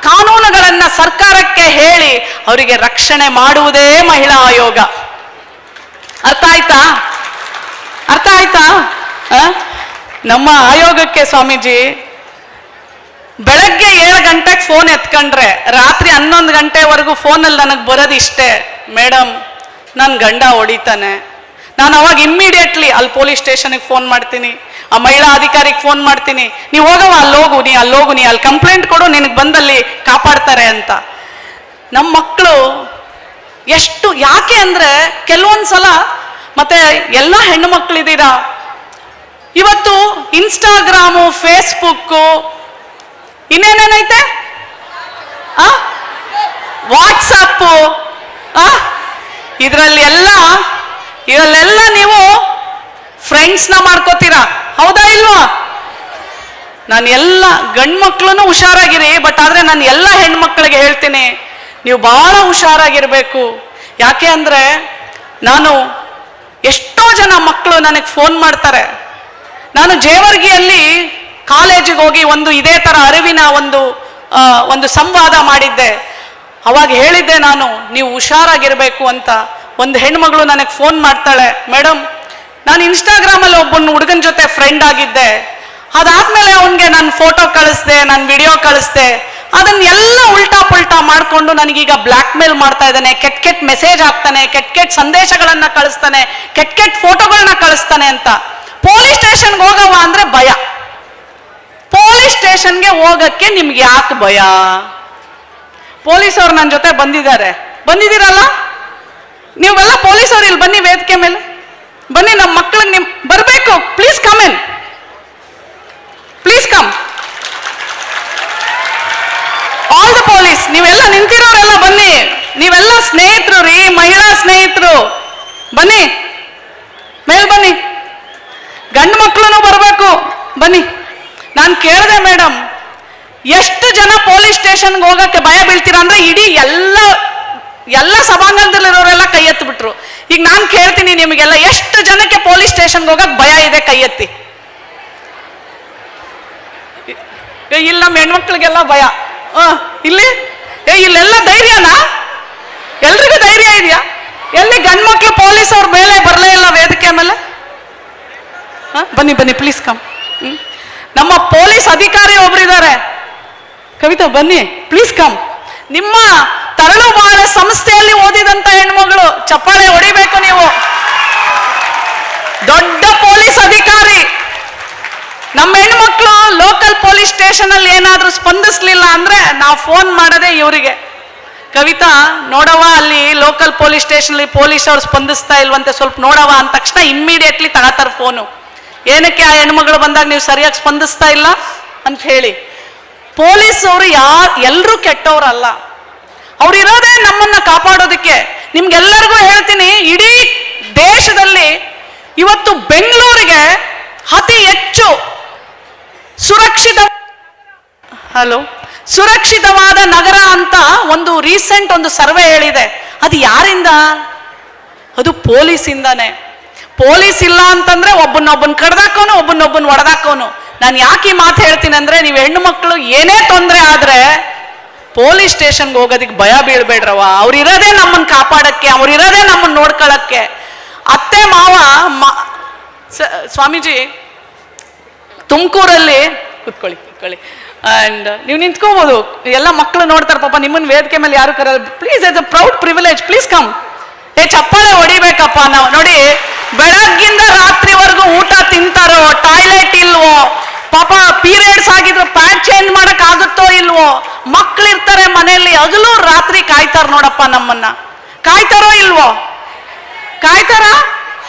ಕಾನೂನುಗಳನ್ನ ಸರ್ಕಾರಕ್ಕೆ ಹೇಳಿ ಅವರಿಗೆ ರಕ್ಷಣೆ ಮಾಡುವುದೇ ಮಹಿಳಾ ಆಯೋಗ. ಅರ್ಥ ಆಯ್ತಾ? ನಮ್ಮ ಆಯೋಗಕ್ಕೆ ಸ್ವಾಮೀಜಿ ಬೆಳಗ್ಗೆ 7 ಗಂಟೆಗೆ ಫೋನ್ ಎತ್ಕೊಂಡ್ರೆ ರಾತ್ರಿ 11 ಗಂಟೆವರೆಗೂ ಫೋನಲ್ಲಿ ನನಗೆ ಬರೋದು ಇಷ್ಟೇ, ಮೇಡಮ್ ನನ್ನ ಗಂಡ ಹೊಡಿತಾನೆ. ನಾನು ಅವಾಗ ಇಮ್ಮಿಡಿಯೇಟ್ಲಿ ಅಲ್ಲಿ ಪೊಲೀಸ್ ಸ್ಟೇಷನ್ಗೆ ಫೋನ್ ಮಾಡ್ತೀನಿ, ಆ ಮಹಿಳಾ ಅಧಿಕಾರಿಗೆ ಫೋನ್ ಮಾಡ್ತೀನಿ, ನೀವು ಹೋಗವ ಅಲ್ಲೋಗು, ನೀ ಅಲ್ಲಿ ಕಂಪ್ಲೇಂಟ್ ಕೊಡು, ನಿನಗೆ ಬಂದಲ್ಲಿ ಕಾಪಾಡ್ತಾರೆ ಅಂತ. ನಮ್ಮ ಮಕ್ಕಳು ಎಷ್ಟು, ಯಾಕೆ ಅಂದ್ರೆ ಕೆಲವೊಂದ್ಸಲ, ಮತ್ತೆ ಎಲ್ಲ ಹೆಣ್ಣು ಮಕ್ಕಳಿದ್ದೀರಾ, ಇವತ್ತು ಇನ್ಸ್ಟಾಗ್ರಾಮು, ಫೇಸ್ಬುಕ್ಕು, ಇನ್ನೇನೇನೈತೆ, ವಾಟ್ಸಪ್ಪು, ಇದರಲ್ಲೆಲ್ಲ ನೀವು ಫ್ರೆಂಡ್ಸ್ನ ಮಾಡ್ಕೋತೀರಾ, ಹೌದಾ ಇಲ್ವಾ? ನಾನು ಎಲ್ಲ ಗಂಡು ಮಕ್ಳು ಹುಷಾರಾಗಿರಿ, ಬಟ್ ಆದ್ರೆ ನಾನು ಎಲ್ಲ ಹೆಣ್ಮಕ್ಳಿಗೆ ಹೇಳ್ತೀನಿ, ನೀವು ಬಹಳ ಹುಷಾರಾಗಿರ್ಬೇಕು. ಯಾಕೆ ಅಂದ್ರೆ ನಾನು ಎಷ್ಟೋ ಜನ ಮಕ್ಕಳು ನನಗೆ ಫೋನ್ ಮಾಡ್ತಾರೆ. ನಾನು ಜೇವರ್ಗಿಯಲ್ಲಿ ಕಾಲೇಜಿಗೆ ಹೋಗಿ ಇದೇ ತರ ಅರಿವಿನ ಒಂದು ಸಂವಾದ ಮಾಡಿದ್ದೆ. ಅವಾಗ ಹೇಳಿದ್ದೆ ನಾನು, ನೀವು ಹುಷಾರಾಗಿರ್ಬೇಕು ಅಂತ. ಒಂದು ಹೆಣ್ಮಗಳು ನನಗೆ ಫೋನ್ ಮಾಡ್ತಾಳೆ, ಮೇಡಮ್ ನಾನು ಇನ್ಸ್ಟಾಗ್ರಾಮಲ್ಲಿ ಒಬ್ಬನ ಹುಡುಗನ ಜೊತೆ ಫ್ರೆಂಡ್ ಆಗಿದ್ದೆ, ಅದಾದ್ಮೇಲೆ ಅವನಿಗೆ ನಾನು ಫೋಟೋ ಕಳಿಸ್ದೆ, ನಾನು ವಿಡಿಯೋ ಕಳಿಸ್ದೆ, ಅದನ್ನೆಲ್ಲ ಉಲ್ಟಾ ಪುಲ್ಟಾ ಮಾಡ್ಕೊಂಡು ನನಗೀಗ ಬ್ಲ್ಯಾಕ್ ಮೇಲ್ ಮಾಡ್ತಾ ಇದ್ದಾನೆ, ಕೆಟ್ಟ ಮೆಸೇಜ್ ಹಾಕ್ತಾನೆ, ಕೆಟ್ಟ ಸಂದೇಶಗಳನ್ನ ಕಳಿಸ್ತಾನೆ, ಕೆಟ್ಟ ಫೋಟೋಗಳನ್ನ ಕಳಿಸ್ತಾನೆ ಅಂತ. ಪೊಲೀಸ್ ಸ್ಟೇಷನ್ಗೆ ಹೋಗವ ಅಂದ್ರೆ ಭಯ. ಪೊಲೀಸ್ ಸ್ಟೇಷನ್ಗೆ ಹೋಗಕ್ಕೆ ನಿಮ್ಗೆ ಯಾಕೆ ಭಯ? ಪೊಲೀಸವ್ರು ನನ್ನ ಜೊತೆ ಬಂದಿದ್ದೀರಲ್ಲ, ನೀವೆಲ್ಲ ಪೊಲೀಸವ್ರು ಇಲ್ಲಿ ಬನ್ನಿ, ವೇದಿಕೆ ಮೇಲೆ ಬನ್ನಿ, ನಮ್ಮ ಮಕ್ಕಳಿಗೆ ನಿಮ್ ಬರಬೇಕು. Please come in, please come, all the police. ನೀವೆಲ್ಲ ನಿಂತಿರೋರೆಲ್ಲ ಬನ್ನಿ, ನೀವೆಲ್ಲ ಸ್ನೇಹಿತರು ರೀ, ಮಹಿಳಾ ಸ್ನೇಹಿತರು, ಬನ್ನಿ ಮೇಲ್ ಬನ್ನಿ. ಗಂಡು ಮಕ್ಕಳು ಬರಬೇಕು, ಬನ್ನಿ. ನಾನು ಕೇಳಿದೆ, ಮೇಡಮ್ ಎಷ್ಟು ಜನ ಪೊಲೀಸ್ ಸ್ಟೇಷನ್ಗೆ ಹೋಗಕ್ಕೆ ಭಯ ಬೀಳ್ತೀರಾ ಅಂದ್ರೆ ಇಡೀ ಎಲ್ಲ ಸಭಾಂಗಣದಲ್ಲಿರೋರೆಲ್ಲ ಕೈ ಎತ್ತು ಬಿಟ್ರು. ಈಗ ನಾನು ಕೇಳ್ತೀನಿ ನಿಮಗೆಲ್ಲ, ಎಷ್ಟು ಜನಕ್ಕೆ ಪೊಲೀಸ್ ಸ್ಟೇಷನ್ಗೆ ಹೋಗಕ್ಕೆ ಭಯ ಇದೆ? ಕೈ ಎತ್ತಿ. ಇಲ್ಲಿ ನಮ್ಮ ಹೆಣ್ಮಕ್ಳಿಗೆಲ್ಲ ಭಯ. ಇಲ್ಲಿ ಇಲ್ಲೆಲ್ಲ ಧೈರ್ಯನಾ? ಎಲ್ರಿಗೂ ಧೈರ್ಯ ಇದೆಯಾ? ಎಲ್ಲಿ ಗಂಡು ಮಕ್ಳು ಪೊಲೀಸ್ ಅವ್ರ ಮೇಲೆ ಬರಲೇ ಇಲ್ಲ ವೇದಿಕೆ ಮೇಲೆ? ಬನ್ನಿ ಬನ್ನಿ, ಪ್ಲೀಸ್ ಕಮ್. ನಮ್ಮ ಪೊಲೀಸ್ ಅಧಿಕಾರಿ ಒಬ್ರಿದ್ದಾರೆ, ಕವಿತಾ ಬನ್ನಿ, ಪ್ಲೀಸ್ ಕಮ್. ನಿಮ್ಮ ತರಳು ಬಾಳ ಸಂಸ್ಥೆಯಲ್ಲಿ ಓದಿದಂತ ಹೆಣ್ಮಗಳು, ಚಪ್ಪಾಳೆ ಹೊಡಿಬೇಕು ನೀವು. ದೊಡ್ಡ ಪೊಲೀಸ್ ಅಧಿಕಾರಿ. ನಮ್ಮ ಹೆಣ್ಮಕ್ಳು ಲೋಕಲ್ ಪೊಲೀಸ್ ಸ್ಟೇಷನ್ ಅಲ್ಲಿ ಏನಾದ್ರೂ ಸ್ಪಂದಿಸ್ಲಿಲ್ಲ ಅಂದ್ರೆ ನಾವು ಫೋನ್ ಮಾಡೋದೇ ಇವರಿಗೆ. ಕವಿತಾ ನೋಡವ, ಅಲ್ಲಿ ಲೋಕಲ್ ಪೊಲೀಸ್ ಸ್ಟೇಷನ್ ಅಲ್ಲಿ ಪೊಲೀಸ್ ಅವ್ರು ಸ್ಪಂದಿಸ್ತಾ ಇಲ್ವಂತೆ, ಸ್ವಲ್ಪ ನೋಡವ ಅಂದ ತಕ್ಷಣ ಇಮ್ಮಿಡಿಯೇಟ್ಲಿ ತಗತಾರ ಫೋನು. ಏನಕ್ಕೆ ಆ ಹೆಣ್ಮಗಳು ಬಂದಾಗ ನೀವು ಸರಿಯಾಗಿ ಸ್ಪಂದಿಸ್ತಾ ಇಲ್ಲ ಅಂತ ಹೇಳಿ. ಪೊಲೀಸ್ ಅವರು ಎಲ್ಲರೂ ಕೆಟ್ಟವ್ರಲ್ಲ, ಅವ್ರು ಇರೋದೇ ನಮ್ಮನ್ನ ಕಾಪಾಡೋದಕ್ಕೆ. ನಿಮ್ಗೆಲ್ಲರಿಗೂ ಹೇಳ್ತೀನಿ, ಇಡೀ ದೇಶದಲ್ಲಿ ಇವತ್ತು ಬೆಂಗಳೂರಿಗೆ ಅತಿ ಹೆಚ್ಚು ಸುರಕ್ಷಿತವಾದ ನಗರ ಅಂತ ಒಂದು ರೀಸೆಂಟ್ ಸರ್ವೆ ಹೇಳಿದೆ. ಅದು ಯಾರಿಂದ? ಅದು ಪೊಲೀಸಿಂದಾನೆ. ಪೊಲೀಸ್ ಇಲ್ಲ ಅಂತಂದ್ರೆ ಒಬ್ಬನೊಬ್ಬನ್ ಕಡ್ದಾಕೋನು, ಒಬ್ಬನೊಬ್ಬನ್ ಒಡೆದಾಕೋನು. ನಾನು ಯಾಕೆ ಈ ಮಾತು ಹೇಳ್ತೀನಿ ಅಂದ್ರೆ, ನೀವು ಹೆಣ್ಣು ಮಕ್ಕಳು ಏನೇ ತೊಂದರೆ ಆದ್ರೆ ಪೊಲೀಸ್ ಸ್ಟೇಷನ್ಗೆ ಹೋಗೋದಕ್ಕೆ ಭಯ ಬೀಳ್ಬೇಡ್ರವ. ಅವ್ರು ಇರೋದೇ ನಮ್ಮನ್ನ ಕಾಪಾಡಕ್ಕೆ, ಅವ್ರು ಇರೋದೇ ನಮ್ಮನ್ನ ನೋಡ್ಕೊಳ್ಳಕ್ಕೆ. ಅತ್ತೆ ಮಾವ ಸ್ವಾಮೀಜಿ ತುಮಕೂರಲ್ಲಿ ಕೂತ್ಕೊಳ್ಳಿ ಅಂಡ್ ನೀವು ನಿಂತ್ಕೋಬಹುದು. ಎಲ್ಲ ಮಕ್ಕಳು ನೋಡ್ತಾರೆ ಪಾಪ, ನಿಮ್ಮನ್ನ ವೇದಿಕೆ ಮೇಲೆ ಯಾರು ಕರೆಯಲ್ಲ. Please, it's a proud privilege, please come. ಚಪ್ಪಾಳೆ ಹೊಡಿಬೇಕಪ್ಪ ನಾವು. ನೋಡಿ, ಬೆಳಗ್ಗಿಂದ ರಾತ್ರಿವರೆಗೂ ಊಟ ತಿಂತಾರೋ, ಟಾಯ್ಲೆಟ್ ಇಲ್ವೋ, ಪಾಪ ಪೀರಿಯಡ್ಸ್ ಆಗಿದ್ರು ಪ್ಯಾಡ್ ಚೇಂಜ್ ಮಾಡಕ್ ಆಗುತ್ತೋ ಇಲ್ವೋ, ಮಕ್ಳಿರ್ತಾರೆ ಮನೆಯಲ್ಲಿ, ಹಗಲು ರಾತ್ರಿ ಕಾಯ್ತಾರ ನೋಡಪ್ಪ ನಮ್ಮನ್ನ. ಕಾಯ್ತಾರೋ ಇಲ್ವೋ? ಕಾಯ್ತಾರ?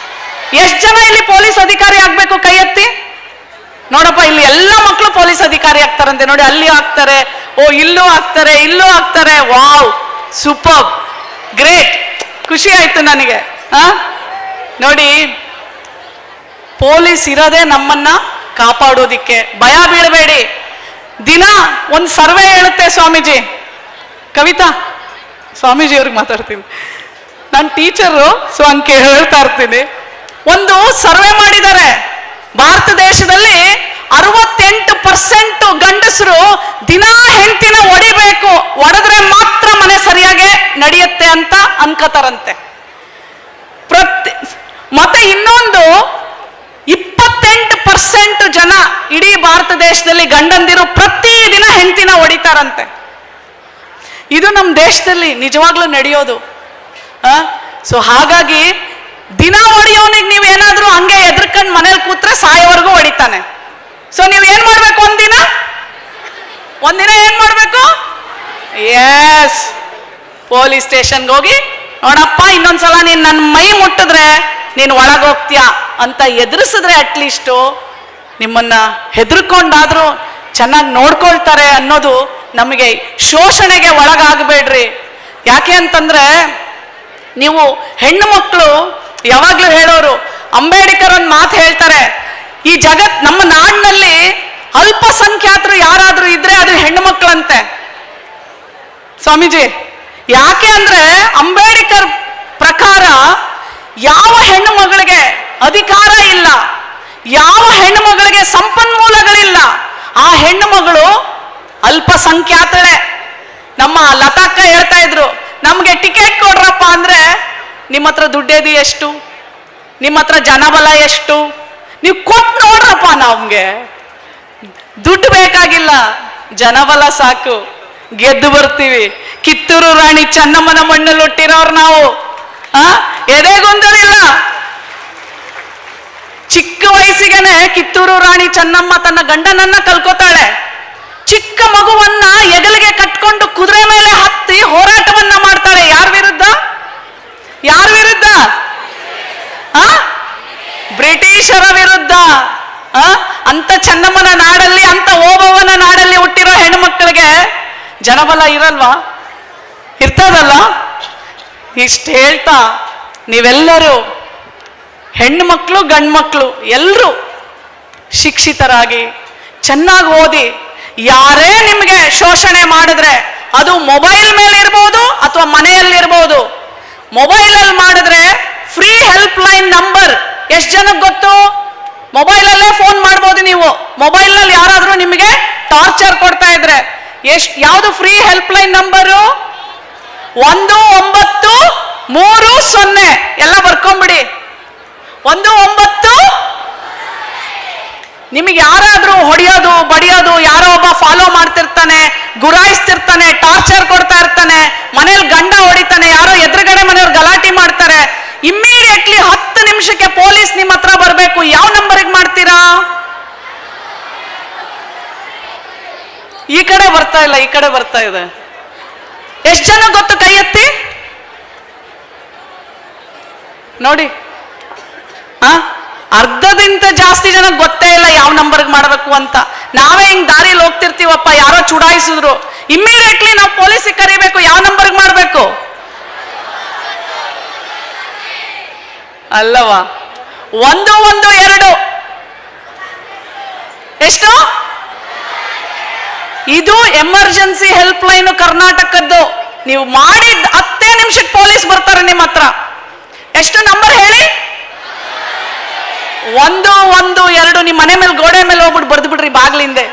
ಎಷ್ಟ್ ಜನ ಇಲ್ಲಿ ಪೊಲೀಸ್ ಅಧಿಕಾರಿ ಆಗ್ಬೇಕು? ಕೈ ಎತ್ತಿ ನೋಡಪ್ಪ. ಇಲ್ಲಿ ಎಲ್ಲ ಮಕ್ಕಳು ಪೊಲೀಸ್ ಅಧಿಕಾರಿ ಆಗ್ತಾರಂತೆ ನೋಡಿ. ಅಲ್ಲಿ ಆಗ್ತಾರೆ, ಇಲ್ಲೂ ಆಗ್ತಾರೆ. ವಾವ್, ಸೂಪರ್, ಗ್ರೇಟ್, ಖುಷಿ ಆಯ್ತು ನನಗೆ. ನೋಡಿ, ಪೊಲೀಸ್ ಇರೋದೇ ನಮ್ಮನ್ನ ಕಾಪಾಡೋದಿಕ್ಕೆ. ಭಯ ಬೀಳಬೇಡಿ. ದಿನ ಒಂದು ಸರ್ವೆ ಹೇಳುತ್ತೆ ಸ್ವಾಮೀಜಿ. ಕವಿತಾ, ಸ್ವಾಮೀಜಿ ಅವ್ರಿಗೆ ಮಾತಾಡ್ತೀನಿ, ನಾನು ಟೀಚರು, ಸೊ ಹಂಗೆ ಹೇಳ್ತಾ ಇರ್ತೀನಿ. ಒಂದು ಸರ್ವೆ ಮಾಡಿದ್ದಾರೆ, ಭಾರತ ದೇಶದಲ್ಲಿ 68% ಗಂಡಸರು ದಿನ ಹೆಂಡತಿನ ಹೊಡಿಬೇಕು, ಹೊಡೆದ್ರೆ ಮಾತ್ರ ಮನೆ ಸರಿಯಾಗಿ ನಡೆಯುತ್ತೆ ಅಂತ ಅನ್ಕೋತಾರಂತೆ. ಮತ್ತೆ ಇನ್ನೊಂದು 28% ಜನ ಇಡೀ ಭಾರತ ದೇಶದಲ್ಲಿ ಗಂಡಂದಿರು ಪ್ರತಿದಿನ ಹೆಂಡತಿನ ಹೊಡಿತಾರಂತೆ. ಇದು ನಮ್ಮ ದೇಶದಲ್ಲಿ ನಿಜವಾಗ್ಲೂ ನಡೆಯೋದು. ಸೊ ಹಾಗಾಗಿ ದಿನ ಹೊಡಿಯೋನಿಗೆ ನೀವೇನಾದ್ರೂ ಹಂಗೆ ಎದ್ರಕಂಡು ಮನೇಲಿ ಕೂತ್ರೆ ಸಾಯೋವರೆಗೂ ಹೊಡಿತಾನೆ. ಸೊ ನೀವ್ ಏನ್ ಮಾಡ್ಬೇಕು? ಒಂದಿನ ಏನ್ ಮಾಡ್ಬೇಕು? ಎಸ್, ಪೊಲೀಸ್ ಸ್ಟೇಷನ್ಗೆ ಹೋಗಿ, ನೋಡಪ್ಪ ಇನ್ನೊಂದ್ಸಲ ನೀನ್ ನನ್ನ ಮೈ ಮುಟ್ಟಿದ್ರೆ ನೀನು ಒಳಗೋಗ್ತೀಯ ಅಂತ ಎದುರಿಸಿದ್ರೆ ಅಟ್ಲೀಸ್ಟು ನಿಮ್ಮನ್ನ ಹೆದರ್ಕೊಂಡಾದ್ರೂ ಚೆನ್ನಾಗಿ ನೋಡ್ಕೊಳ್ತಾರೆ ಅನ್ನೋದು ನಮಗೆ ಶೋಷಣೆಗೆ ಒಳಗಾಗಬೇಡ್ರಿ. ಯಾಕೆ ಅಂತಂದ್ರೆ ನೀವು ಹೆಣ್ಣು ಮಕ್ಕಳು ಯಾವಾಗ್ಲೂ ಹೇಳೋರು, ಅಂಬೇಡ್ಕರ್ ಒಂದು ಮಾತು ಹೇಳ್ತಾರೆ, ಈ ನಮ್ಮ ನಾಡಿನಲ್ಲಿ ಅಲ್ಪಸಂಖ್ಯಾತರು ಯಾರಾದ್ರೂ ಇದ್ರೆ ಅದು ಹೆಣ್ಣು ಮಕ್ಕಳಂತೆ. ಸ್ವಾಮೀಜಿ, ಯಾಕೆ ಅಂದ್ರೆ ಅಂಬೇಡ್ಕರ್ ಪ್ರಕಾರ ಯಾವ ಹೆಣ್ಣು ಮಗಳಿಗೆ ಅಧಿಕಾರ ಇಲ್ಲ, ಯಾವ ಹೆಣ್ಣು ಮಗಳಿಗೆ ಸಂಪನ್ಮೂಲಗಳಿಲ್ಲ, ಆ ಹೆಣ್ಣು ಮಗಳು ಅಲ್ಪಸಂಖ್ಯಾತಳೆ. ನಮ್ಮ ಲತಾಕ್ಕ ಹೇಳ್ತಾ ಇದ್ರು, ನಮ್ಗೆ ಟಿಕೆಟ್ ಕೊಡ್ರಪ್ಪ ಅಂದ್ರೆ ನಿಮ್ಮ ಹತ್ರ ದುಡ್ಡೇದಿ ಎಷ್ಟು, ನಿಮ್ಮ ಹತ್ರ ಜನಬಲ ಎಷ್ಟು, ನೀವು ಕೊಟ್ಟು ನೋಡ್ರಪ್ಪ, ನಮ್ಗೆ ದುಡ್ಡು ಬೇಕಾಗಿಲ್ಲ, ಜನಬಲ ಸಾಕು, ಗೆದ್ದು ಬರ್ತೀವಿ. ಕಿತ್ತೂರು ರಾಣಿ ಚೆನ್ನಮ್ಮನ ಮಣ್ಣಲ್ಲಿ ಹುಟ್ಟಿರೋರು ನಾವು. ಎದೆಗೊಂದಲಿಲ್ಲ. ಚಿಕ್ಕ ವಯಸ್ಸಿಗೆನೆ ಕಿತ್ತೂರು ರಾಣಿ ಚೆನ್ನಮ್ಮ ತನ್ನ ಗಂಡನನ್ನ ಕಲ್ಕೋತಾಳೆ. ಚಿಕ್ಕ ಮಗುವನ್ನ ಹೆಗಲಿಗೆ ಕಟ್ಕೊಂಡು ಕುದುರೆ ಮೇಲೆ ಹತ್ತಿ ಹೋರಾಟವನ್ನ ಮಾಡ್ತಾಳೆ. ಯಾರ ವಿರುದ್ಧ? ಯಾರ ವಿರುದ್ಧ? ಬ್ರಿಟಿಷರ ವಿರುದ್ಧ. ಅಂತ ಚೆನ್ನಮ್ಮನ ನಾಡಲ್ಲಿ, ಅಂತ ಓಬವ್ವನ ನಾಡಲ್ಲಿ ಹುಟ್ಟಿರೋ ಹೆಣ್ಣು ಮಕ್ಕಳಿಗೆ ಜನಬಲ ಇರಲ್ವಾ? ಇರ್ತದಲ್ಲ. ಇಷ್ಟು ಹೇಳ್ತಾ ನೀವೆಲ್ಲರೂ ಹೆಣ್ಣು ಮಕ್ಕಳು ಗಂಡು ಮಕ್ಕಳು ಎಲ್ಲರೂ ಶಿಕ್ಷಿತರಾಗಿ ಚೆನ್ನಾಗಿ ಓದಿ, ಯಾರೇ ನಿಮಗೆ ಶೋಷಣೆ ಮಾಡಿದ್ರೆ ಅದು ಮೊಬೈಲ್ ಮೇಲೆ ಇರ್ಬೋದು ಅಥವಾ ಮನೆಯಲ್ಲಿರ್ಬೋದು. ಮೊಬೈಲಲ್ಲಿ ಮಾಡಿದ್ರೆ ಫ್ರೀ ಹೆಲ್ಪ್ ಲೈನ್ ನಂಬರ್ ಎಷ್ಟು ಜನಕ್ಕೆ ಗೊತ್ತು? ಮೊಬೈಲಲ್ಲೇ ಫೋನ್ ಮಾಡ್ಬೋದು ನೀವು. ಮೊಬೈಲ್ನಲ್ಲಿ ಯಾರಾದ್ರೂ ನಿಮಗೆ ಟಾರ್ಚರ್ ಕೊಡ್ತಾ ಇದ್ರೆ ಯಾವುದು ಫ್ರೀ ಹೆಲ್ಪ್ ಲೈನ್ ನಂಬರು? 1930 ಎಲ್ಲ ಬರ್ಕೊಂಬಿಡಿ. 19. ನಿಮಗೆ ಯಾರಾದ್ರೂ ಹೊಡೆಯೋದು ಬಡಿಯೋದು, ಯಾರೋ ಒಬ್ಬ ಫಾಲೋ ಮಾಡ್ತಿರ್ತಾನೆ, ಗುರಾಯಿಸ್ತಿರ್ತಾನೆ, ಟಾರ್ಚರ್ ಕೊಡ್ತಾ ಇರ್ತಾನೆ, ಮನೇಲಿ ಗಂಡ ಹೊಡಿತಾನೆ, ಯಾರೋ ಎದುರುಗಡೆ ಮನೆಯವ್ರು ಗಲಾಟೆ ಮಾಡ್ತಾರೆ, ಇಮ್ಮಿಡಿಯೇಟ್ಲಿ 10 ನಿಮಿಷಕ್ಕೆ ಪೊಲೀಸ್ ನಿಮ್ಮ ಹತ್ರ ಬರಬೇಕು. ಯಾವ ನಂಬರಿಗೆ ಮಾಡ್ತೀರಾ? ಈ ಕಡೆ ಬರ್ತಾ ಇಲ್ಲ, ಈ ಕಡೆ ಬರ್ತಾ ಇದೆ. ಎಷ್ಟು ಜನ ಗೊತ್ತು? ಕೈ ಎತ್ತಿ ನೋಡಿ. ಅರ್ಧದಿಂದ ಜಾಸ್ತಿ ಜನ ಗೊತ್ತೇ ಇಲ್ಲ ಯಾವ ನಂಬರ್ಗೆ ಮಾಡಬೇಕು ಅಂತ. ನಾವೇ ಹಿಂಗ್ ದಾರಿಯಲ್ಲಿ ಹೋಗ್ತಿರ್ತೀವಪ್ಪ, ಯಾರೋ ಚುಡಾಯಿಸಿದ್ರು, ಇಮ್ಮಿಡಿಯೇಟ್ಲಿ ನಾವು ಪೊಲೀಸಿಗೆ ಕರಿಬೇಕು. ಯಾವ ನಂಬರ್ಗೆ ಮಾಡಬೇಕು ಅಲ್ಲವಾ? 112 ಎಷ್ಟು? ಇದು ಎಮರ್ಜೆನ್ಸಿ ಹೆಲ್ಪ್ ಲೈನ್ ಕರ್ನಾಟಕದ್ದು. ನೀವು ಮಾಡಿದ 10 ನಿಮಿಷಕ್ಕೆ ಪೊಲೀಸ್ ಬರ್ತಾರೆ ನಿಮ್ಮ ಹತ್ರ. ಎಷ್ಟು ನಂಬರ್ ಹೇಳಿ? 112. ನಿಮ್ಮ ಮನೆ ಮೇಲೆ ಗೋಡೆ ಮೇಲೆ ಹೋಗ್ಬಿಟ್ಟು ಬರ್ದು ಬಿಡ್ರಿ ಬಾಗ್ಲಿಂದೆ.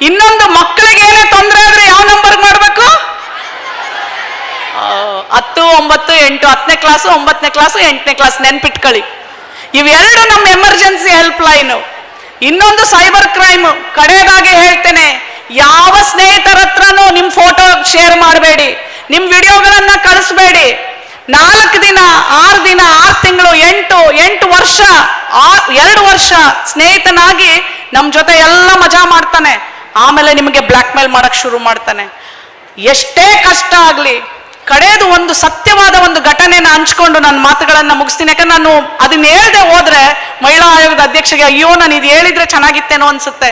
ಇನ್ನೊಂದು, ಮಕ್ಕಳಿಗೆ ಏನೇ ತೊಂದರೆ ಆದ್ರೆ ಯಾವ ನಂಬರ್ಗೆ ಮಾಡಬೇಕು? 10, 9, 8. 10ನೇ ಕ್ಲಾಸು, 9ನೇ ಕ್ಲಾಸು, 8ನೇ ಕ್ಲಾಸ್ ನೆನ್ಪಿಟ್ಕೊಳ್ಳಿ. ಇವೆರಡು ನಮ್ಮ ಎಮರ್ಜೆನ್ಸಿ ಹೆಲ್ಪ್ ಲೈನು. ಇನ್ನೊಂದು ಸೈಬರ್ ಕ್ರೈಮ್. ಕಡೆಯದಾಗಿ ಹೇಳ್ತೇನೆ, ಯಾವ ಸ್ನೇಹಿತರ ಹತ್ರನೂ ನಿಮ್ ಫೋಟೋ ಶೇರ್ ಮಾಡಬೇಡಿ, ನಿಮ್ ವಿಡಿಯೋಗಳನ್ನ ಕಳಿಸ್ಬೇಡಿ. 4 ದಿನ, 6 ದಿನ, 6 ತಿಂಗಳು, 8 ವರ್ಷ, 2 ವರ್ಷ ಸ್ನೇಹಿತನಾಗಿ ನಮ್ ಜೊತೆ ಎಲ್ಲ ಮಜಾ ಮಾಡ್ತಾನೆ. ಆಮೇಲೆ ನಿಮಗೆ ಬ್ಲ್ಯಾಕ್ ಮೇಲ್ ಮಾಡಕ್ ಶುರು ಮಾಡ್ತಾನೆ. ಎಷ್ಟೇ ಕಷ್ಟ ಆಗ್ಲಿ, ಕಡೆಯದು ಒಂದು ಸತ್ಯವಾದ ಒಂದು ಘಟನೆನ ಹಂಚ್ಕೊಂಡು ನನ್ನ ಮಾತುಗಳನ್ನ ಮುಗಿಸ್ತೀನಿ. ಯಾಕಂದ್ರೆ ನಾನು ಅದನ್ನ ಹೇಳ್ದೆ ಹೋದ್ರೆ ಮಹಿಳಾ ಆಯೋಗದ ಅಧ್ಯಕ್ಷಗೆ ಅಯ್ಯೋ ನಾನು ಇದು ಹೇಳಿದ್ರೆ ಚೆನ್ನಾಗಿತ್ತೇನೋ ಅನ್ಸುತ್ತೆ.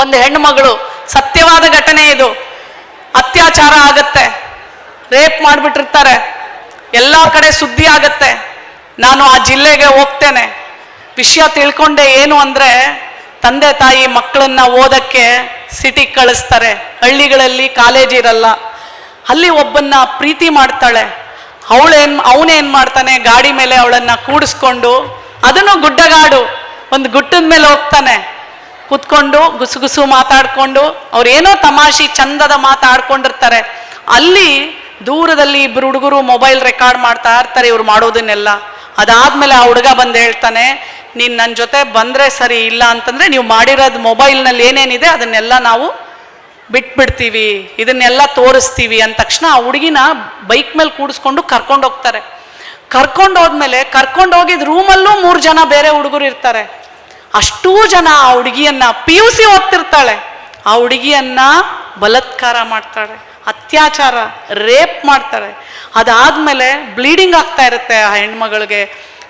ಒಂದು ಹೆಣ್ಣು ಮಗಳು, ಸತ್ಯವಾದ ಘಟನೆ ಇದು, ಅತ್ಯಾಚಾರ ಆಗತ್ತೆ, ರೇಪ್ ಮಾಡ್ಬಿಟ್ಟಿರ್ತಾರೆ, ಎಲ್ಲ ಕಡೆ ಸುದ್ದಿ ಆಗತ್ತೆ. ನಾನು ಆ ಜಿಲ್ಲೆಗೆ ಹೋಗ್ತೇನೆ. ವಿಷಯ ತಿಳ್ಕೊಂಡೆ ಏನು ಅಂದ್ರೆ, ತಂದೆ ತಾಯಿ ಮಕ್ಕಳನ್ನ ಓದಕ್ಕೆ ಸಿಟಿಗೆ ಕಳಿಸ್ತಾರೆ. ಹಳ್ಳಿಗಳಲ್ಲಿ ಕಾಲೇಜ್ ಇರಲ್ಲ. ಅಲ್ಲಿ ಒಬ್ಬನ್ನ ಪ್ರೀತಿ ಮಾಡ್ತಾಳೆ. ಅವನೇನ್ ಮಾಡ್ತಾನೆ, ಗಾಡಿ ಮೇಲೆ ಅವಳನ್ನ ಕೂಡಿಸ್ಕೊಂಡು, ಅದನ್ನು ಗುಡ್ಡಗಾಡು, ಒಂದು ಗುಡ್ಡದ ಮೇಲೆ ಹೋಗ್ತಾನೆ. ಕೂತ್ಕೊಂಡು ಗುಸುಗುಸು ಮಾತಾಡ್ಕೊಂಡು, ಅವ್ರೇನೋ ತಮಾಷೆ ಚಂದದ ಮಾತಾಡ್ಕೊಂಡಿರ್ತಾರೆ. ಅಲ್ಲಿ ದೂರದಲ್ಲಿ 2 ಹುಡುಗರು ಮೊಬೈಲ್ ರೆಕಾರ್ಡ್ ಮಾಡ್ತಾ ಇರ್ತಾರೆ ಇವ್ರು ಮಾಡೋದನ್ನೆಲ್ಲ. ಅದಾದ್ಮೇಲೆ ಆ ಹುಡುಗ ಬಂದು ಹೇಳ್ತಾನೆ, ನೀನ್ ನನ್ನ ಜೊತೆ ಬಂದ್ರೆ ಸರಿ, ಇಲ್ಲ ಅಂತಂದ್ರೆ ನೀವು ಮಾಡಿರೋದು ಮೊಬೈಲ್ನಲ್ಲಿ ಏನೇನಿದೆ ಅದನ್ನೆಲ್ಲ ನಾವು ಬಿಟ್ಬಿಡ್ತೀವಿ, ಇದನ್ನೆಲ್ಲ ತೋರಿಸ್ತೀವಿ ಅಂದ ತಕ್ಷಣ ಆ ಹುಡುಗಿನ ಬೈಕ್ ಮೇಲೆ ಕೂಡಿಸ್ಕೊಂಡು ಕರ್ಕೊಂಡು ಹೋಗ್ತಾರೆ. ಕರ್ಕೊಂಡು ಹೋದ್ಮೇಲೆ ಕರ್ಕೊಂಡೋಗಿದ್ ರೂಮಲ್ಲೂ 3 ಜನ ಬೇರೆ ಹುಡುಗರು ಇರ್ತಾರೆ. ಅಷ್ಟೂ ಜನ ಆ ಹುಡುಗಿಯನ್ನ, PUC ಓದ್ತಿರ್ತಾಳೆ, ಆ ಹುಡುಗಿಯನ್ನ ಬಲಾತ್ಕಾರ ಮಾಡ್ತಾಳೆ, ಅತ್ಯಾಚಾರ, ರೇಪ್ ಮಾಡ್ತಾರೆ. ಅದಾದ್ಮೇಲೆ ಬ್ಲೀಡಿಂಗ್ ಆಗ್ತಾ ಇರುತ್ತೆ ಆ ಹೆಣ್ಮಗಳಿಗೆ.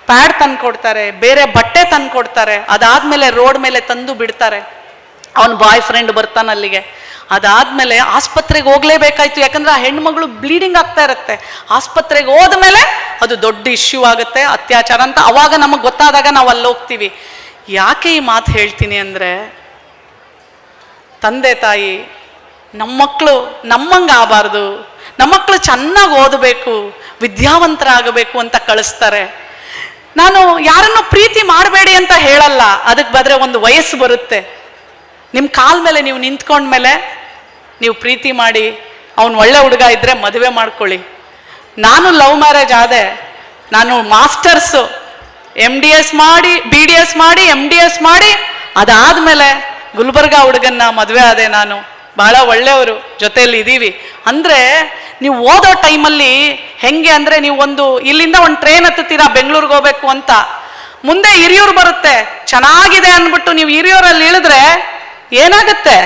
ಪ್ಯಾಡ್ ತಂದು ಕೊಡ್ತಾರೆ, ಬೇರೆ ಬಟ್ಟೆ ತಂದು ಕೊಡ್ತಾರೆ. ಅದಾದ್ಮೇಲೆ ರೋಡ್ ಮೇಲೆ ತಂದು ಬಿಡ್ತಾರೆ. ಅವನ ಬಾಯ್ ಫ್ರೆಂಡ್ ಬರ್ತಾನೆ ಅಲ್ಲಿಗೆ. ಅದಾದ್ಮೇಲೆ ಆಸ್ಪತ್ರೆಗೆ ಹೋಗ್ಲೇಬೇಕಾಯ್ತು, ಯಾಕಂದ್ರೆ ಆ ಹೆಣ್ಮಗಳು ಬ್ಲೀಡಿಂಗ್ ಆಗ್ತಾ ಇರುತ್ತೆ. ಆಸ್ಪತ್ರೆಗೆ ಹೋದ್ಮೇಲೆ ಅದು ದೊಡ್ಡ ಇಶ್ಯೂ ಆಗುತ್ತೆ, ಅತ್ಯಾಚಾರ ಅಂತ. ಅವಾಗ ನಮಗೆ ಗೊತ್ತಾದಾಗ ನಾವು ಅಲ್ಲಿ ಹೋಗ್ತೀವಿ. ಯಾಕೆ ಈ ಮಾತು ಹೇಳ್ತೀನಿ ಅಂದರೆ, ತಂದೆ ತಾಯಿ ನಮ್ಮ ಮಕ್ಕಳು ನಮ್ಮಂಗೆ ಆಗಬಾರ್ದು, ನಮ್ಮ ಮಕ್ಕಳು ಚೆನ್ನಾಗಿ ಓದಬೇಕು, ವಿದ್ಯಾವಂತರಾಗಬೇಕು ಅಂತ ಕಳಿಸ್ತಾರೆ. ನಾನು ಯಾರನ್ನು ಪ್ರೀತಿ ಮಾಡಬೇಡಿ ಅಂತ ಹೇಳಲ್ಲ, ಅದಕ್ಕೆ ಬದ್ರೆ ಒಂದು ವಯಸ್ಸು ಬರುತ್ತೆ. ನಿಮ್ಮ ಕಾಲ ಮೇಲೆ ನೀವು ನಿಂತ್ಕೊಂಡ್ಮೇಲೆ ನೀವು ಪ್ರೀತಿ ಮಾಡಿ, ಅವನು ಒಳ್ಳೆ ಹುಡುಗ ಇದ್ದರೆ ಮದುವೆ ಮಾಡ್ಕೊಳ್ಳಿ. ನಾನು ಲವ್ ಮ್ಯಾರೇಜ್ ಆದೆ. ನಾನು ಮಾಸ್ಟರ್ಸು MDS ಮಾಡಿ, BDS ಮಾಡಿ, MDS ಮಾಡಿ, ಅದಾದಮೇಲೆ ಗುಲ್ಬರ್ಗಾ ಹುಡುಗನ್ನ ಮದುವೆ ಆದೆ. ನಾನು ಬಹಳ ಒಳ್ಳೆಯವರು, ಜೊತೆಯಲ್ಲಿ ಇದ್ದೀವಿ. ಅಂದರೆ ನೀವು ಓದೋ ಟೈಮಲ್ಲಿ ಹೆಂಗೆ ಅಂದರೆ, ನೀವು ಇಲ್ಲಿಂದ ಒಂದು ಟ್ರೈನ್ ಹತ್ತುತ್ತೀರಾ ಬೆಂಗಳೂರಿಗೆ ಹೋಗ್ಬೇಕು ಅಂತ, ಮುಂದೆ ಹಿರಿಯೂರು ಬರುತ್ತೆ, ಚೆನ್ನಾಗಿದೆ ಅಂದ್ಬಿಟ್ಟು ನೀವು ಹಿರಿಯೂರಲ್ಲಿ ಇಳಿದ್ರೆ ಏನಾಗುತ್ತೆ?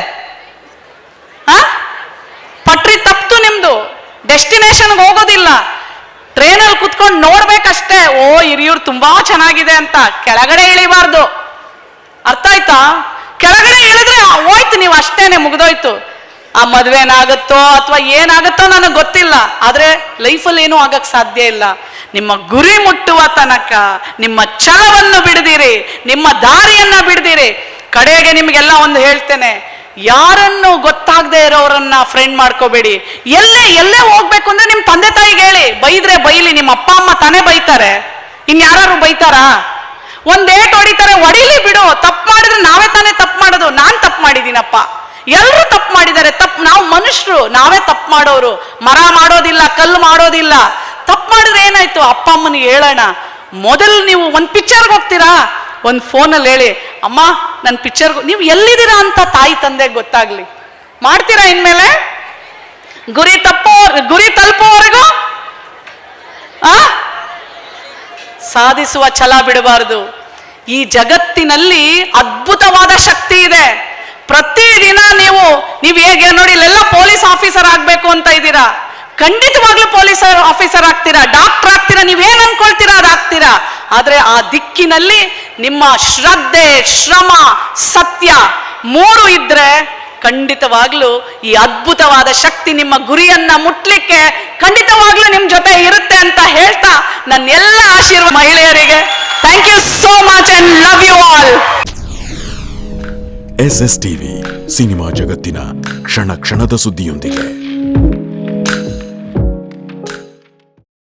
ಪಟ್ರಿ ತಪ್ತು, ನಿಮ್ದು ಡೆಸ್ಟಿನೇಷನ್ಗೆ ಹೋಗೋದಿಲ್ಲ. ಟ್ರೈನಲ್ಲಿ ಕುತ್ಕೊಂಡು ನೋಡ್ಬೇಕಷ್ಟೇ, ಓ ಹಿರಿಯೂರು ತುಂಬಾ ಚೆನ್ನಾಗಿದೆ ಅಂತ. ಕೆಳಗಡೆ ಇಳಿಬಾರ್ದು, ಅರ್ಥ ಆಯ್ತಾ? ಕೆಳಗಡೆ ಇಳಿದ್ರೆ ಹೋಯ್ತು, ನೀವು ಅಷ್ಟೇನೆ, ಮುಗ್ದೋಯ್ತು. ಆ ಮದುವೆನಾಗುತ್ತೋ ಅಥವಾ ಏನಾಗುತ್ತೋ ನನಗೆ ಗೊತ್ತಿಲ್ಲ, ಆದ್ರೆ ಲೈಫಲ್ಲಿ ಏನೂ ಆಗಕ್ಕೆ ಸಾಧ್ಯ ಇಲ್ಲ. ನಿಮ್ಮ ಗುರಿ ಮುಟ್ಟುವ ತನಕ ನಿಮ್ಮ ಛಲವನ್ನು ಬಿಡದಿರಿ, ನಿಮ್ಮ ದಾರಿಯನ್ನ ಬಿಡದಿರಿ. ಕಡೆಗೆ ನಿಮಗೆಲ್ಲ ಒಂದು ಹೇಳ್ತೇನೆ, ಯಾರನ್ನು ಗೊತ್ತಾಗದೆ ಇರೋರನ್ನ ಫ್ರೆಂಡ್ ಮಾಡ್ಕೋಬೇಡಿ. ಎಲ್ಲೇ ಹೋಗ್ಬೇಕು ಅಂದ್ರೆ ನಿಮ್ಮ ತಂದೆ ತಾಯಿಗೆ ಹೇಳಿ. ಬೈದ್ರೆ ಬೈಲಿ, ನಿಮ್ಮ ಅಪ್ಪ ಅಮ್ಮ ತಾನೇ ಬೈತಾರೆ, ಇನ್ಯಾರು ಬೈತಾರಾ? ಒಂದೇಟ್ ಹೊಡಿತಾರೆ, ಹೊಡಿಲಿ ಬಿಡು. ತಪ್ಪು ಮಾಡಿದ್ರೆ ನಾವೇ ತಾನೇ ತಪ್ಪು ಮಾಡೋದು. ನಾನ್ ತಪ್ಪು ಮಾಡಿದ್ದೀನಪ್ಪ, ಎಲ್ಲರೂ ತಪ್ಪು ಮಾಡಿದ್ದಾರೆ. ನಾವು ಮನುಷ್ಯರು, ನಾವೇ ತಪ್ಪು ಮಾಡೋರು. ಮರ ಮಾಡೋದಿಲ್ಲ, ಕಲ್ಲು ಮಾಡೋದಿಲ್ಲ. ತಪ್ಪು ಮಾಡಿದ್ರೆ ಏನಾಯ್ತು? ಅಪ್ಪ ಅಮ್ಮನಿಗೆ ಹೇಳೋಣ. ಮೊದಲು ನೀವು ಒಂದು ಪಿಕ್ಚರ್ಗೆ ಹೋಗ್ತೀರಾ, ಒಂದು ಫೋನಲ್ಲಿ ಹೇಳಿ, ಅಮ್ಮ ನನ್ನ ಪಿಕ್ಚರ್ಗೆ, ನೀವು ಎಲ್ಲಿದ್ದೀರಾ ಅಂತ ತಾಯಿ ತಂದೆಗೆ ಗೊತ್ತಾಗ್ಲಿ. ಮಾಡ್ತೀರಾ ಇನ್ಮೇಲೆ? ಗುರಿ ತಲುಪುವವರೆಗೂ ಸಾಧಿಸುವ ಛಲ ಬಿಡಬಾರದು. ಈ ಜಗತ್ತಿನಲ್ಲಿ ಅದ್ಭುತವಾದ ಶಕ್ತಿ ಇದೆ. ಪ್ರತಿದಿನ ನೀವು ಹೇಗೆ ನೋಡಿ, ಇಲ್ಲೆಲ್ಲ ಪೊಲೀಸ್ ಆಫೀಸರ್ ಆಗ್ಬೇಕು ಅಂತ ಇದ್ದೀರಾ, ಖಂಡಿತವಾಗ್ಲೂ ಪೊಲೀಸ್ ಆಫೀಸರ್ ಆಗ್ತೀರಾ, ಡಾಕ್ಟರ್ ಆಗ್ತೀರಾ, ನೀವೇನ್ ಅನ್ಕೊಳ್ತೀರಾ ಅದಾಗ್ತೀರಾ. ಆದ್ರೆ ಆ ದಿಕ್ಕಿನಲ್ಲಿ ನಿಮ್ಮ ಶ್ರದ್ಧೆ, ಶ್ರಮ, ಸತ್ಯ ಮೂರು ಇದ್ರೆ ಖಂಡಿತವಾಗ್ಲೂ ಈ ಅದ್ಭುತವಾದ ಶಕ್ತಿ ನಿಮ್ಮ ಗುರಿಯನ್ನ ಮುಟ್ಲಿಕ್ಕೆ ಖಂಡಿತವಾಗ್ಲೂ ನಿಮ್ ಜೊತೆ ಇರುತ್ತೆ ಅಂತ ಹೇಳ್ತಾ, ನನ್ನ ಎಲ್ಲ ಆಶೀರ್ವಾದ ಮಹಿಳೆಯರಿಗೆ thank you so much and love you all.
SSTV cinema ಜಗತ್ತಿನ ಕ್ಷಣ ಕ್ಷಣದ ಸುದ್ದಿಯೊಂದಿಗೆ.